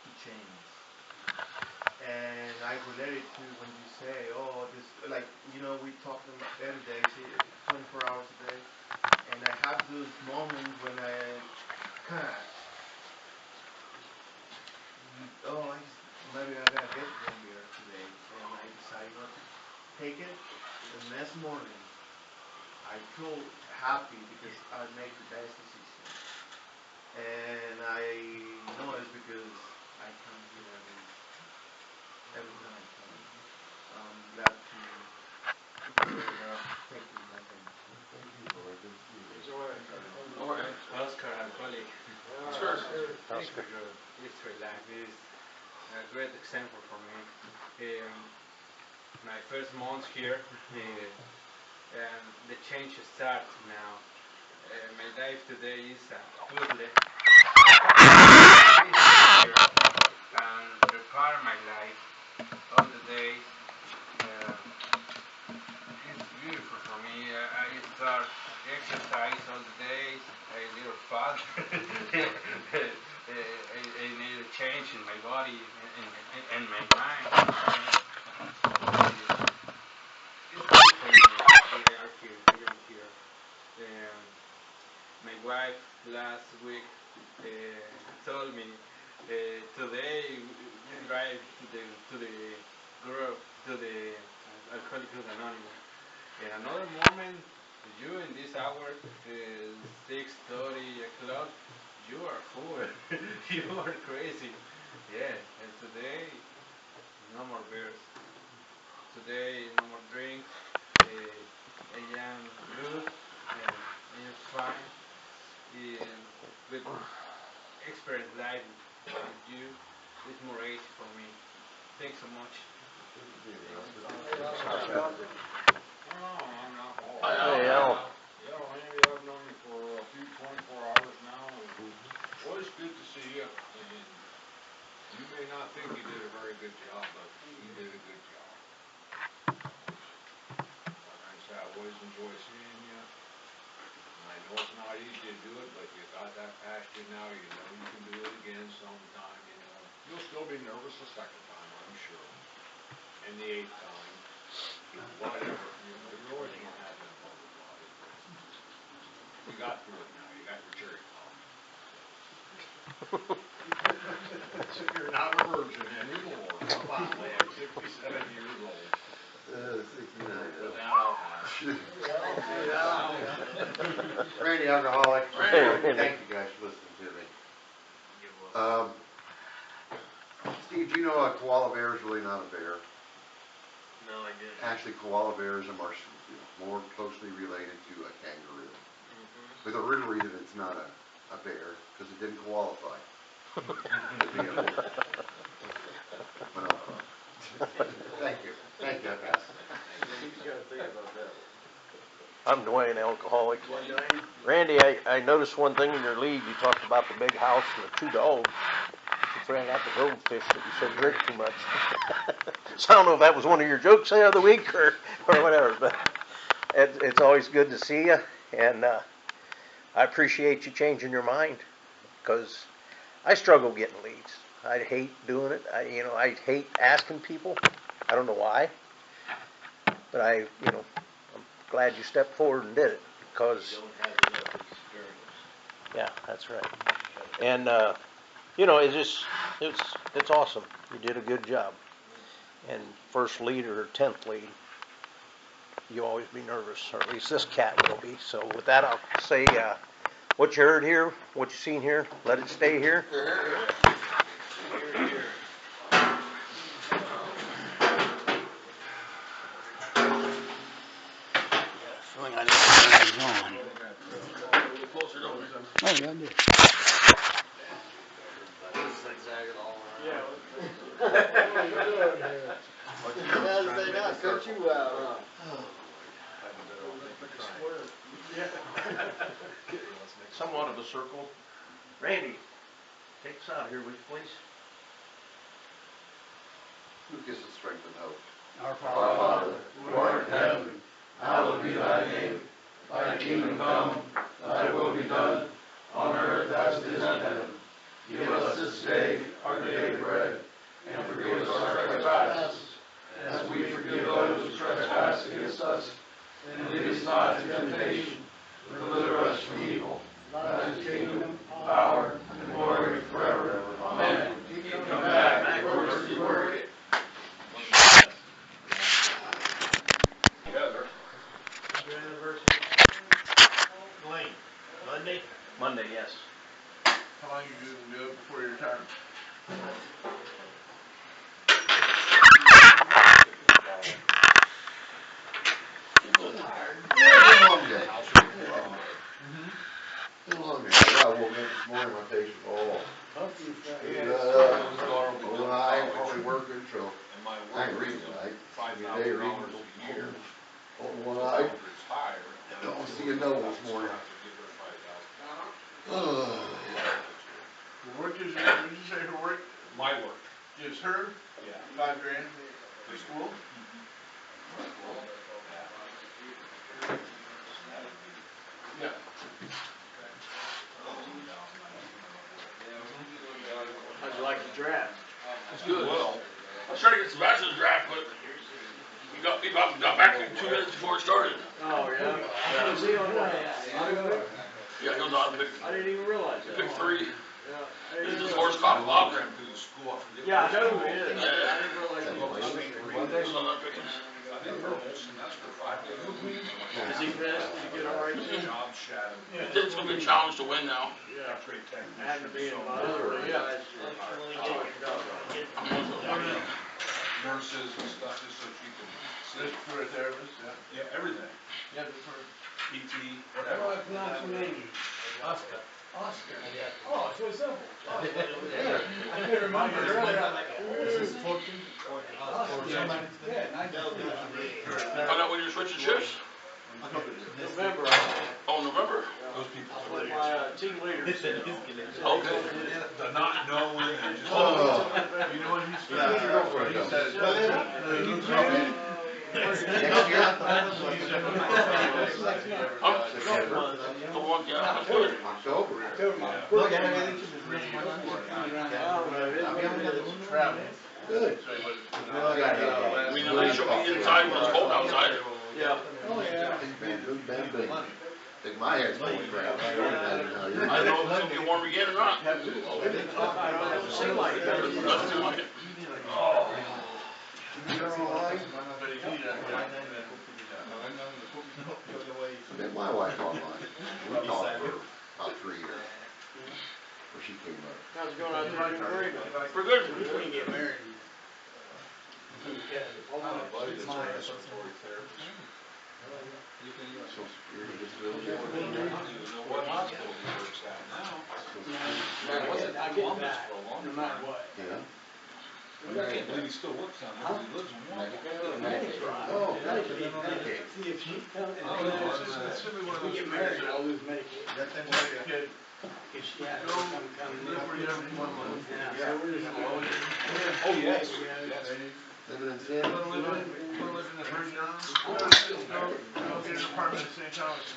I: to change. And I relate to when you say, this, like, we talk every day, 24 hours a day. And I have those moments when I kind of, maybe I'm going to get one beer today. And I decide not to take it. The next morning, I feel happy because I make the best decision. And I know it's because I come here every time I come. I'm glad to thank you, my friend.
A: Thank you, Lord. Good to see you.
D: Okay.
J: Oscar, alcoholic.
D: Sure.
J: Thank you for your history like this. A great example for me. My first month here, and the change starts now. My life today is a puzzle. And the car body and my mind. It's good for me. They are here. They are here. Um, my wife last week told me today we drive to the group to the Alcohólicos Anonymous. In another moment, you in this hour, 6:30 o'clock, you are full. You are crazy. Yeah, and today, no more beers. Today, no more drinks. I am good and I am fine. With experience life with you, it's more easy for me. Thanks so much.
G: No, I'm not.
C: Hey, Al.
G: Yeah, Randy, I've known you for a few 24 hours now, and always good to see you. And you may not think you did a very good job, but you did a good job. Like I said, I always enjoy seeing you. And I know it's not easy to do it, but you got that past you now. You know you can do it again sometime. You know you'll still be nervous the second time, I'm sure, and the 8th time. Whatever, you know, you're always gonna have them butterflies, but you got through it now. You got your cherry pop. You're not a virgin anymore. Come on, man. 67 years old.
A: 69.
G: With that, I'll pass.
A: Randy, alcoholic.
C: Randy.
A: Thank you guys for listening to me. Steve, do you know a koala bear is really not a bear?
J: No, I didn't.
A: Actually, koala bears are more closely related to a kangaroo. With a real reason it's not a bear, because it didn't qualify to be a bear. But, thank you. Thank you, I pass.
C: I'm Dwayne, alcoholic. Randy, I noticed one thing in your lead. You talked about the big house and the 2 dogs. You ran out the goldfish that you said drink too much. So I don't know if that was one of your jokes the other week or whatever, but it's always good to see you, and I appreciate you changing your mind, because I struggle getting leads. I hate doing it. I hate asking people. I don't know why, but I'm glad you stepped forward and did it, because
D: Don't have enough experience.
C: yeah, that's right. And it's awesome. You did a good job. And first lead or 10th lead, you always be nervous, or at least this cat will be. So with that, I'll say what you heard here, what you seen here, let it stay here.
F: Feeling I didn't turn these on.
D: Closer, don't we?
F: Oh, yeah, I did. Zigzag it all around.
A: They not cut you out, huh?
C: Somewhat of a circle. Randy, take us out here, would you please?
A: Who gives us strength and hope?
F: Our
A: Our Father,
F: who art in heaven, hallowed be thy name. Thy kingdom come, thy will be done, on earth as it is in heaven. Give us this day our daily bread, and forgive us our trespasses, as we forgive those who trespass against us. And lead us not into temptation, but deliver us from evil. Thine is the kingdom, power, and glory forever. Amen. Come back, work as you work it.
G: Together.
I: Your anniversary, Dwayne, Monday?
C: Monday, yes.
H: How long you gonna do it before your time?
A: It's a long day. It's a long day. I woke up this morning, my face was all one eye probably working, so
G: And my
A: I ain't
G: work
A: reading
G: is
A: tonight.
G: $5,000
A: Today reading
G: a year.
A: on one eye.
G: It's higher.
A: Don't see a no this morning.
G: Give her 5,000.
H: What did you say her work
G: My work.
H: gives her
G: Yeah.
H: $5,000 for school? Yeah.
J: How'd you like the draft?
D: It's good. Well, I was trying to get Sebastian's draft, but he got back to me 2 minutes before it started.
J: Oh, yeah? Was he on autograph?
D: Yeah, he was on pick.
J: I didn't even realize
D: He
J: that.
D: picked 3.
J: Yeah, I
D: This
J: didn't
D: is his
J: realize
D: horse caught Bob.
G: Through the school, I forget.
J: Yeah, I know who he is.
D: Yeah.
J: I didn't realize he was on
D: He was on that Pickens.
G: I think for a whole semester, 5 days a week.
J: Is he finished? Did he get all right then?
G: Job shadow.
D: It's gonna be a challenge to win now.
J: Yeah.
G: X-ray technician.
J: Had to be
G: so
J: involved.
G: yeah.
J: Yeah.
G: Nurses and stuff, just so she can see.
H: Just for a therapist, yeah.
G: Yeah, everything.
H: Yeah, just for.
G: PT,
F: How do I
G: whatever.
F: pronounce your name?
H: Oscar.
F: Oscar. Oh, it's really simple.
H: Yeah.
F: I couldn't remember earlier. I'm like,
H: This is Fortune.
F: Oscar. Yeah, nice to meet you.
D: Find out when you're switching shifts?
J: November.
D: Oh, November?
G: Those people
J: That's
G: are
J: what
G: really.
J: my team leader said.
D: Okay.
G: The not knowing and just.
A: Oh.
H: You know what he's
A: Yeah, your girlfriend
H: He
A: does.
H: said.
A: Next year?
D: Couple months, yeah, that's good.
A: October.
F: Look,
H: Travel.
A: Good.
D: I mean, at least you'll be inside when it's cold outside.
J: Yeah.
F: oh, yeah.
A: Big. Think my head's full of crap. I don't imagine how yours
D: I
A: is.
D: don't know if it's gonna get warm again or not.
J: It doesn't seem like it.
D: Doesn't seem like it.
A: You're all right?
H: But he needed that.
A: I met my wife online. We talked for about 3 years. Where she came up.
J: How's it going out there in Green?
D: We're good.
F: Before you get married.
G: Buddy that's a respiratory therapist.
A: Social Security disability.
G: I don't even know what hospital he works at now.
J: I
G: Wasn't
J: get
G: Columbus
J: that,
G: for a long
J: no
G: time.
J: matter what.
A: Yeah.
G: I can't believe he still works down there, 'cause he lives in Warren.
A: Oh, Medicaid.
F: See, if she comes
G: I don't know, it's
H: It's simply one of
F: we
H: those
F: get
H: things
F: married,
H: that,
F: I'll lose Medicaid.
H: and like a kid,
F: Cause she had
H: go
F: some come
H: live where you have one month.
F: Yeah, so we're just.
G: Oh, yes, yes.
A: Living in sin.
H: Wanna live in the first town? Go get an apartment in St. Thomas.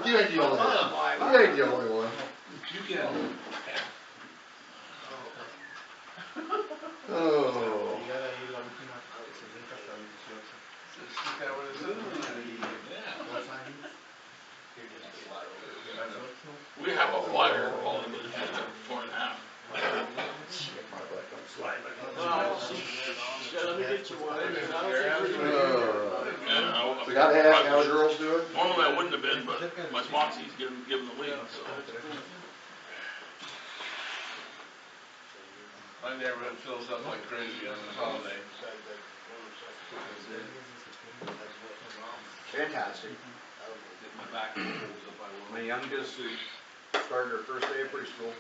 A: You ain't the only one. You ain't the only one.
G: You can.
A: Oh.
H: Stick that with his
D: We have a flyer for all of it, it's 4.5.
J: Well, she said, let me get you one. I said, I don't think we're gonna
A: We gotta ask how the girls doing.
D: Normally I wouldn't have been, but my sponsee's giving the lead, so.
H: My neighborhood fills up like crazy on the holiday.
E: Fantastic.
G: Get my back holds up, I will.
E: My youngest started her first day of preschool.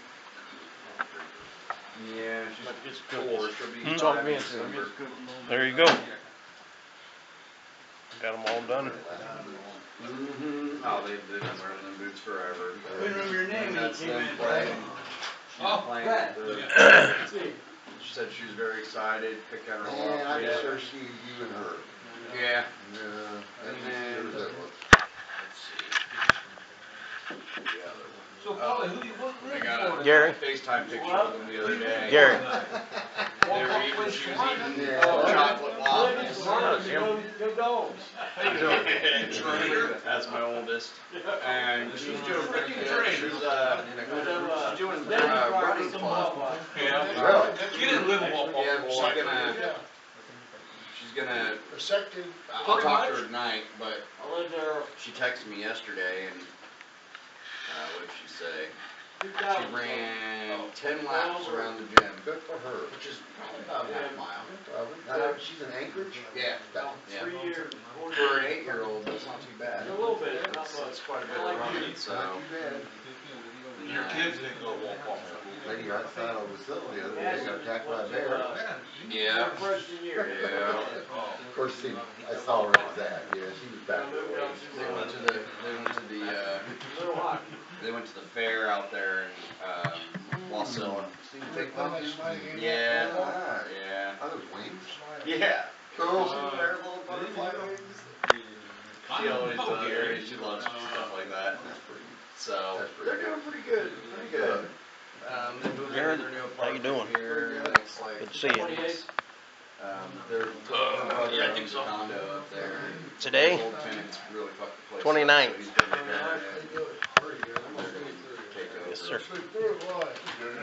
E: Yeah, she's 4, she'll be 5 in December.
C: There you go. Got them all done.
E: Mm-hmm. Oh, they've been wearing them boots forever.
F: Couldn't remember your name
E: And
F: when you
E: that's
F: came
E: them
F: in.
E: playing. She's
G: Oh,
E: playing
F: Brad.
E: the, she said she was very excited, picked out her
A: Man, I
E: walk.
A: just sure see you and her.
E: Yeah.
A: Yeah.
E: And then-
G: So, Polly, who do you work
E: I
G: with?
E: got a
C: Gary?
E: FaceTime picture of them the other day.
C: Gary.
E: They were eating, she was eating
A: Yeah.
E: chocolate waffles.
J: Go dogs.
E: That's my oldest. And she's doing pretty good. She's doing
J: Dennis
E: running
J: some
E: club.
J: Popeye.
G: Yeah.
A: Really?
G: You didn't live in Walpole.
E: Yeah, she's gonna,
F: Resected.
E: I'll talk to her tonight, but
J: I lived there
E: she texted me yesterday and, what did she say?
J: 2000.
E: She ran 10 laps around the gym,
A: Good for her.
E: which is probably about a half mile.
A: She's in Anchorage?
E: Yeah.
J: About
E: Yeah.
J: 3 years.
E: For an 8-year-old, that's not too bad.
J: A little bit, not
E: That's
J: much.
E: quite a bit
J: I
E: of
J: like
E: running,
J: you.
E: so.
A: Not too bad.
G: Your kids didn't go to Walpole.
A: Lady outside of the facility the other day got attacked by a bear.
E: Yeah.
J: Freshman year.
E: Yeah.
A: Of course, I saw where it was at. Yeah, she was back there.
E: They went to the fair out there in Wasilla.
A: See the big monkeys?
E: Yeah.
A: Ah,
E: Yeah.
A: are those wings?
E: Yeah.
A: Cool.
E: Their little butterfly wings. She always does. She loves stuff like that.
A: That's pretty.
E: So
A: That's pretty
E: they're doing pretty good. Pretty good. They moved
C: Gary,
E: into their new
C: how you
E: apartment
C: doing?
E: here.
C: Good to see you.
E: Their brother
D: Yeah, I think
E: owns
D: so.
E: a condo up there.
C: Today?
E: His old tenants really fucked the place
C: 29th.
E: up, so he's been repairing it. They're gonna take over.
C: Yes, sir.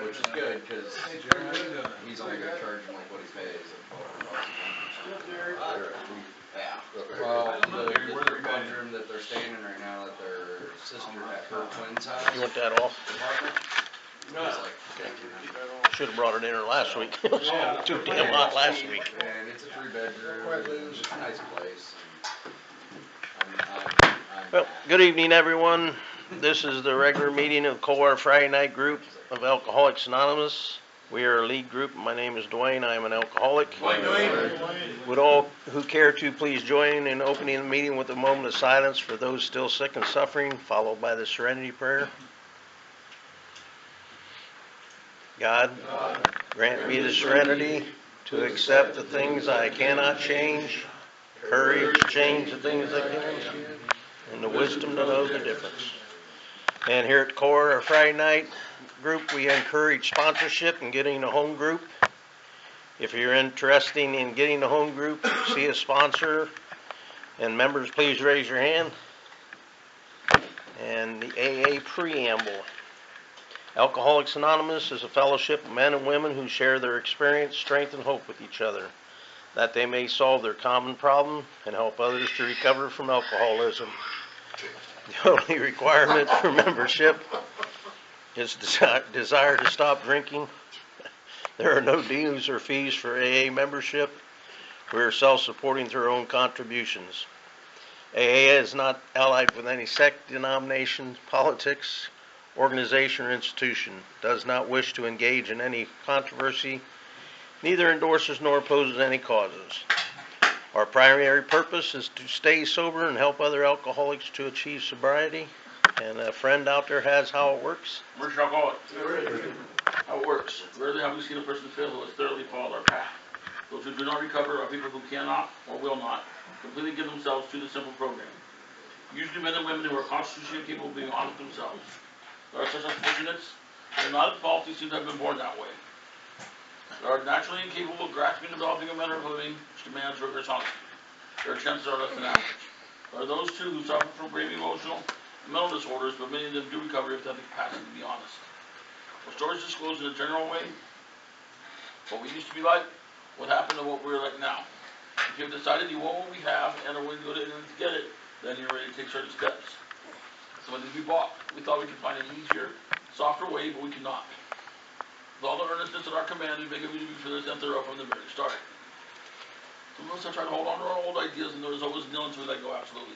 E: Which is good, cause he's only gonna charge him like what he pays at $12 a month. Yeah. Well, the three-bedroom that they're staying in right now, that their sister, at her twins' house.
C: You want that off?
E: Apartment. It's like
C: Should have brought it in here last week. It was too damn hot last week.
E: And it's a three-bedroom, it's a nice place, and I'm
C: Well, good evening, everyone. This is the regular meeting of the Coldwater Friday Night Group of Alcoholics Anonymous. We are a lead group. My name is Dwayne. I am an alcoholic. Would all who care to please join in opening the meeting with a moment of silence for those still sick and suffering, followed by the Serenity Prayer. God, grant me the serenity to accept the things I cannot change, courage to change the things I can, and the wisdom to know the difference. And here at the core, our Friday night group, we encourage sponsorship and getting a home group. If you're interested in getting a home group, see a sponsor. And members, please raise your hand. And the AA preamble. Alcoholics Anonymous is a fellowship of men and women who share their experience, strength, and hope with each other, that they may solve their common problem and help others to recover from alcoholism. The only requirement for membership is desire to stop drinking. There are no dues or fees for AA membership. We are self-supporting through our own contributions. AA is not allied with any sect, denomination, politics, organization, or institution, does not wish to engage in any controversy, neither endorses nor opposes any causes. Our primary purpose is to stay sober and help other alcoholics to achieve sobriety. And a friend out there has how it works.
D: Emergency alcoholic. How it works. Rarely have we seen a person fail who has thoroughly followed our path. Those who do not recover are people who cannot or will not completely give themselves to the simple program. Usually men and women who are constitutionally capable of being honest with themselves. There are such unfortunates. They are not at fault, they seem to have been born that way. They are naturally incapable of grasping and developing a manner of living which demands rigorous honesty. Their chances are less than average. There are those too who suffer from grave emotional and mental disorders, but many of them do recover if they have the capacity to be honest. Our stories disclose in a general way what we used to be like, what happened, and what we're like now. If you have decided you want what we have and are willing to go to it to get it, then you're ready to take certain steps. So what did we bought? We thought we could find an easier, softer way, but we could not. With all the earnestness at our command, we make a meeting for this and thorough from the very start. Some of us have tried to hold on to our old ideas, and there's always nil until we let go absolutely.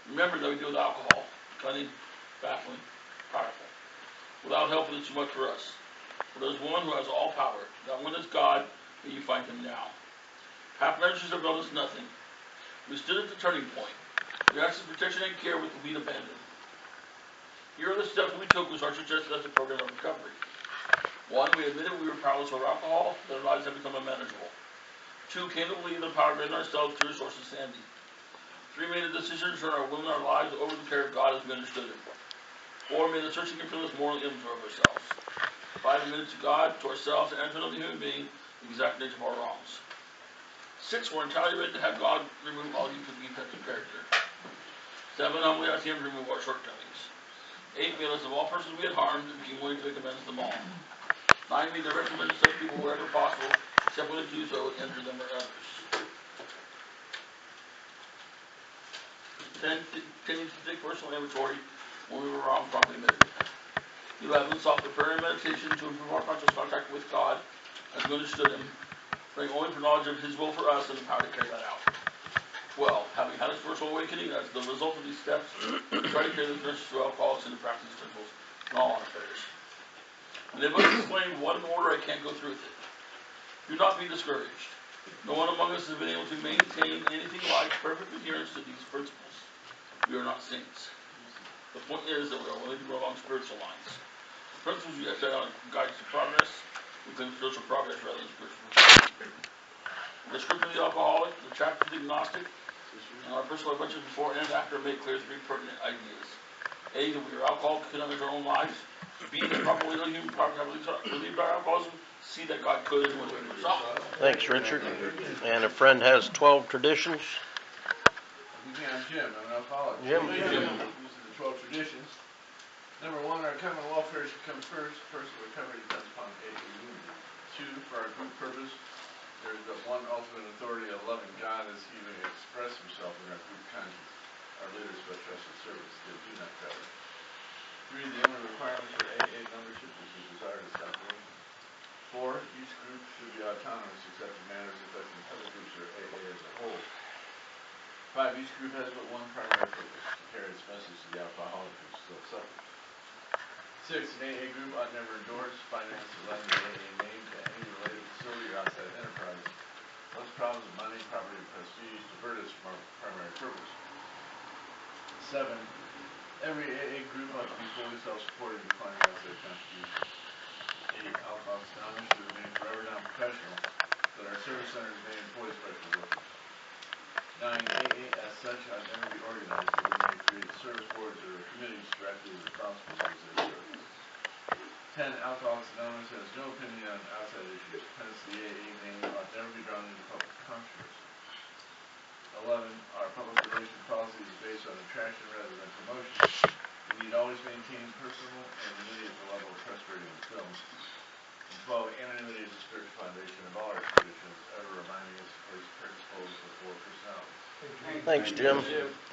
D: Remember that we deal with alcohol, cunning, baffling, powerful. Without help, it is too much for us. For there is one who has all power. That one is God, and you find him now. Half measures have done us nothing. We stood at the turning point. We asked his protection and care with the weed abandoned. Here are the steps we took which are suggested as a program of recovery. 1. We admitted we were powerless over alcohol, that our lives had become unmanageable. 2. Came to believe the power greater than ourselves to resource of sanity. 3. Made a decision to turn our will and our lives over to the care of God as we understood him. 4. Made a searching and fearless moral inventory of ourselves. 5. Admitted to God, to ourselves, and to another human being the exact nature of our wrongs. 6. We're entirely ready to have God remove all defects of character. 7. Humbly asked him to remove our shortcomings. 8. Made us of all persons we had harmed and became willing to make amends to them all. 9. Made direct amends to such people wherever possible, except when to do so would injure them or others. 10. Continued to take personal inventory when we were wrong, promptly admitted. 11. Sought the prayer and meditation to improve our conscious contact with God as we understood him, praying only for knowledge of his will for us and the power to carry that out. 12. Having had a spiritual awakening as the result of these steps, we try to carry those messages to alcoholics and to practice principles in all our affairs. And if I explain what in order, I can't go through with it. Do not be discouraged. No one among us has been able to maintain anything like perfect adherence to these principles. We are not saints. The point is that we are willing to grow along spiritual lines. The principles we have set out guides to progress. We claim spiritual progress rather than spiritual perfection. The description of the alcoholic, the chapter of the agnostic, and our personal adventures before and after make clear three pertinent ideas. A, that we are alcoholics who cannot manage our own lives. B, that properly human relieved our alcoholism see that God clearly wants to resolve.
C: Thanks, Richard. And a friend has 12 traditions.
H: I'm Jim, I'm an alcoholic.
C: Jim.
H: These are the 12 traditions. Number 1, our common welfare should come first. Personal recovery depends upon AA unity. 2, for our group purpose, there is but one ultimate authority, a loving God, as he may express himself in our group conscience. Our leaders but trusted servants, they do not govern. 3, the only requirement for AA membership is the desire to stop drinking. 4, each group should be autonomous except in matters affecting other groups or AA as a whole. 5, each group has but one primary purpose, to carry its message to the alcoholic who still suffers. 6, an AA group ought never endorse, finance, or lend the AA name to any related facility or outside enterprise, lest problems of money, property, and prestige divert us from our primary purpose. 7, every AA group ought to be fully self-supporting, declining outside contributions. 8, Alcoholics Anonymous should remain forever non-professional, but our service centers may employ special workers. 9, AA as such ought never be organized, but we may create service boards or committees directly responsible for their service. 10, Alcoholics Anonymous has no opinion on outside issues, hence the AA name ought never be drawn into public controversy. 11, our public relations policy is based on attraction rather than promotion. We need always maintain personal anonymity at the level of press, radio, and film. And 12, anonymity is the spiritual foundation of all our traditions, ever reminding us to place principles before personalities.
C: Thanks, Jim.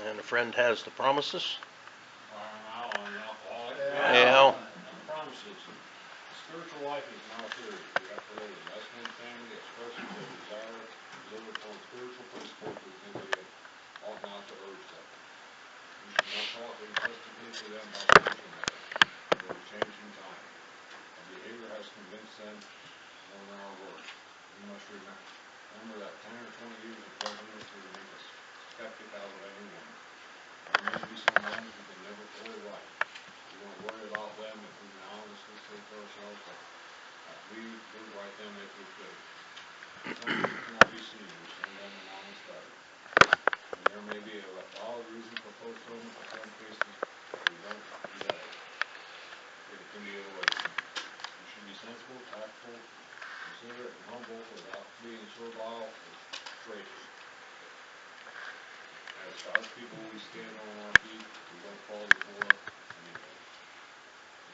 C: And a friend has the promises.
G: Now, I'm an alcoholic.
C: Yeah.
G: Promises. Spiritual life is not a theory. We have to live in wrestling family, expressing their desire, live upon spiritual principles we think they ought not to urge them. We should not talk incessantly to them about spiritual matters. They will change in time. Our behavior has convinced them more than our words. We must remember that 10 or 20 years of cleverness will make us skeptic out of anyone. There may be some wrongs we can never fully right. We don't worry about them if we can honestly say to ourselves that we would right them if we could. Some people cannot be seen, we send them an honest letter. And there may be a valid reason for postponement in some cases, but we don't delay. It can be avoided. We should be sensible, tactful, considerate, and humble without being servile or flaky. As God's people, we stand on our feet. We don't fall before anything.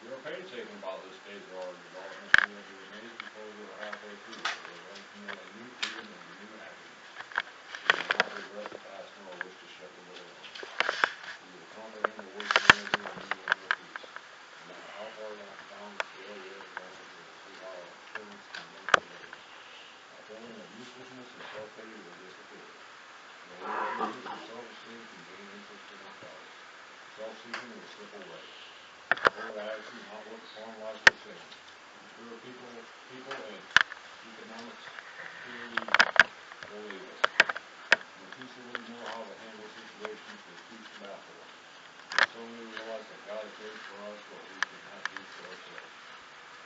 G: We are painstaking about this stage of our development. We will be amazed before we are halfway through. We will learn to know a new freedom and a new happiness. We will not regret the past nor wish to shut the door on it. We will comprehend the worst of anything and we will know peace. No matter how far down the scale we are going, we will see how our assurance can bring to live. Our feeling of uselessness and self-pity will disappear. The Lord Jesus and self-esteem can gain interest in our cause. Self-seeking will slip away. Our whole attitude and outlook upon life will change. Mature people and economics theory will leave us. We peaceably know how to handle situations with peace and affluence. We suddenly realize that God cares for us what we cannot do for ourselves.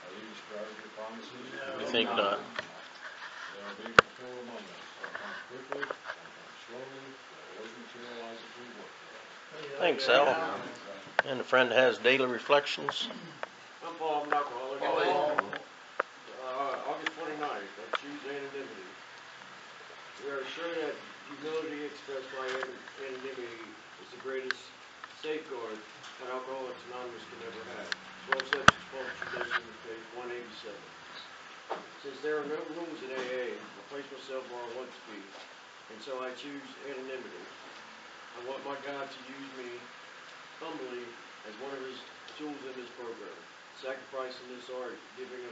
G: Are these strategy promises?
C: We think not.
G: They are being fulfilled among us, sometimes quickly, sometimes slowly. They'll always materialize as we work for them.
C: Thanks, Al. And a friend has daily reflections.
K: I'm Paul, I'm an alcoholic. August 29th, I choose anonymity. We are assured that humility expressed by anonymity is the greatest safeguard that Alcoholics Anonymous can ever have. 12 Steps to 12 Traditions, page 187. Since there are no rules in AA, I place myself where I want to be, and so I choose anonymity. I want my God to use me humbly as one of his tools in this program. Sacrificing is the art of giving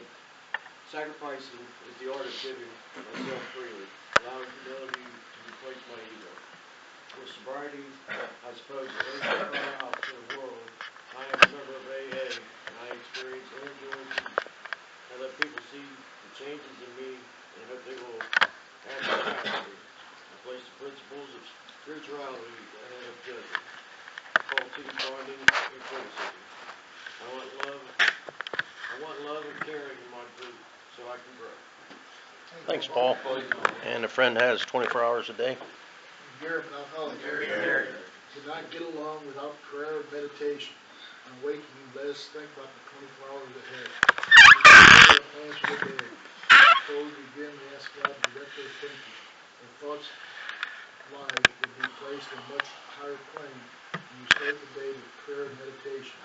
K: myself freely, allowing humility to replace my ego. With sobriety, I suppose the urge to cry out to the world, I am a member of AA, and I experience inner joy and peace. I let people see the changes in me and hope they will add to capacity. I place the principles of spirituality ahead of judgment, faulty bonding, and criticism. I want love and caring in my group so I can grow.
C: Thanks, Paul. And a friend has 24 hours a day.
B: Garrett, an alcoholic.
C: Gary.
B: Cannot get along without prayer and meditation. On waking, let us think about the 24 hours ahead. Plans for the day.
K: thoughts' lives will be placed in a much higher plane when you start the day with prayer and meditation.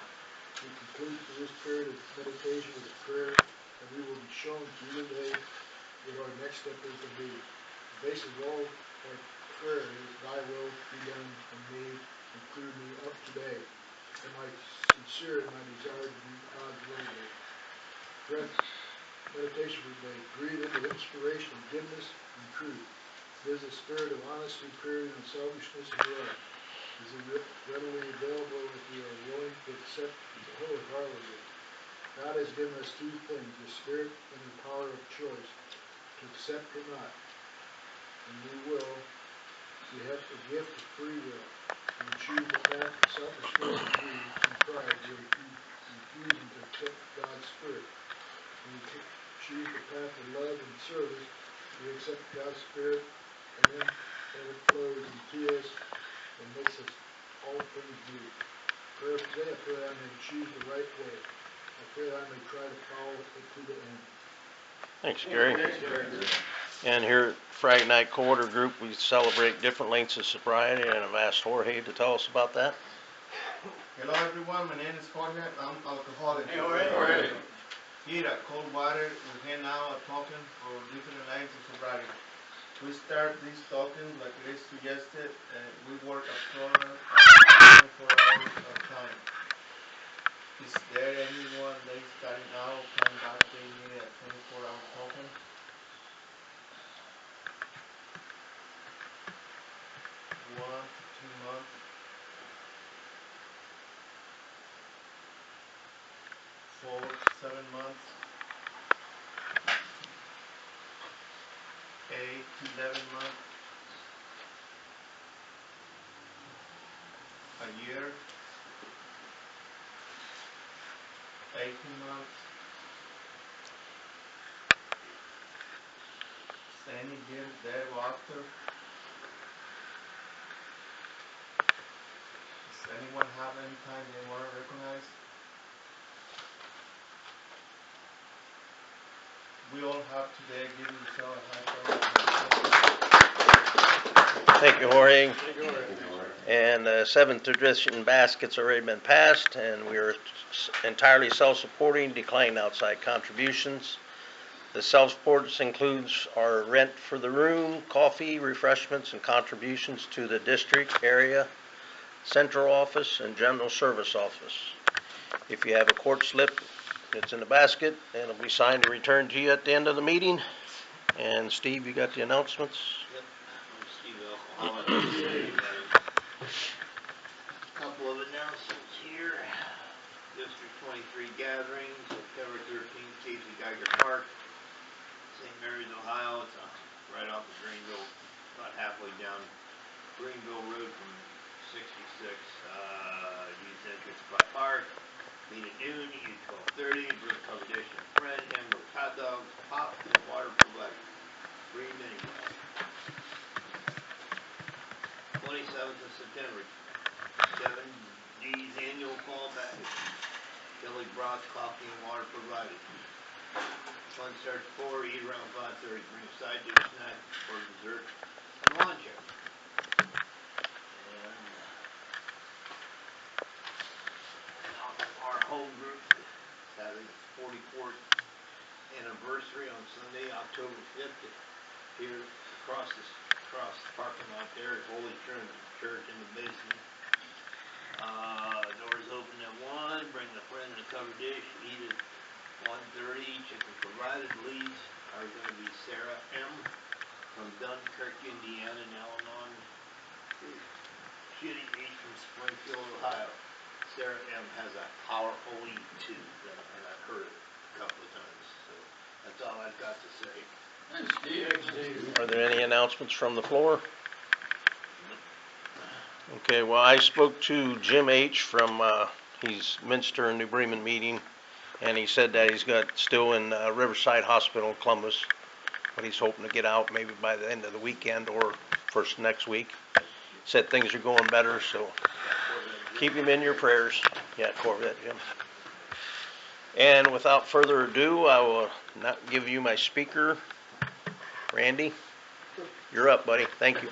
K: We conclude this period of meditation with a prayer that we will be shown through the day what our next step is to be. The basis of all our prayer is, Thy will be done in me and through me up today. And my sincere and my desire to do God's will today. Breath meditation for today. Breathe into inspiration of goodness and truth. It is a spirit of honesty, purity, and unselfishness and love. It is readily available if we are willing to accept it wholeheartedly. God has given us two things, the spirit and the power of choice, to accept or not. And we have the gift of free will. When we choose the path of selfish will and greed and pride, we are refusing to accept God's spirit. When we choose the path of love and service, we accept God's spirit, and then it flows into us and makes us all things new. Prayer today, I pray I may choose the right way. I pray I may try to follow it to the end.
C: Thanks, Gary. And here at Friday Night Coldwater Group, we celebrate different lengths of sobriety, and I've asked Jorge to tell us about that.
I: Hello everyone, my name is Jorge. I'm alcoholic.
F: Hey, Jorge.
I: Here at Coldwater, we hang out talking for different lines of sobriety. We start these talking like it is suggested, and we work a program of 24 hours of time. Is there anyone that is starting out coming back they need a 24-hour talking? 1 to 2 months. 4 to 7 months. 8 to 11 months. A year. 18 months. Any years thereafter. Does anyone have any time they want to recognize? We all have today given yourself a high five.
C: Thank you, Jorge. And the 7th tradition basket's already been passed, and we are entirely self-supporting, declining outside contributions. The self-support includes our rent for the room, coffee, refreshments, and contributions to the district, area, central office, and general service office. If you have a court slip, it's in the basket, and it'll be signed and returned to you at the end of the meeting. And Steve, you got the announcements?
L: Yep, I'm Steve Alcoholic. Couple of announcements here. District 23 gathering, September 13th, Casey Geiger Park, St. Mary's, Ohio. It's right off of Greenville, about halfway down Greenville Road from 66. Use entrance by park. Meet at noon, use 12:30. Bring covered dish and bread, hamburgers, hot dogs, pop, and water provided. Free minibus. 27th of September, Kevin D's annual fall back. Chili broth, coffee, and water provided. Fun starts 4, eat around 5:30. Bring a side dish, snack, for dessert, and lunch. And our home group is having its 44th anniversary on Sunday, October 5th. Here across the parking lot there at Holy Trinity Church in the basement. Doors open at 1. Bring a friend and a covered dish. Eat at 1:30. Chicken provided. Leads are going to be Sarah M. from Dunkirk, Indiana, and Al-Anon Shitty H from Springfield, Ohio. Sarah M. has a powerful lead too, and I've heard it a couple of times. So that's all I've got to say.
F: Thanks, Steve.
C: Are there any announcements from the floor? Okay, well, I spoke to Jim H. from, he's Minster and New Bremen meeting, and he said that he's got still in Riverside Hospital in Columbus, but he's hoping to get out maybe by the end of the weekend or first next week. Said things are going better, so keep him in your prayers. Yeah, Corvette Jim. And without further ado, I will not give you my speaker. Randy, You're up, buddy. Thank you.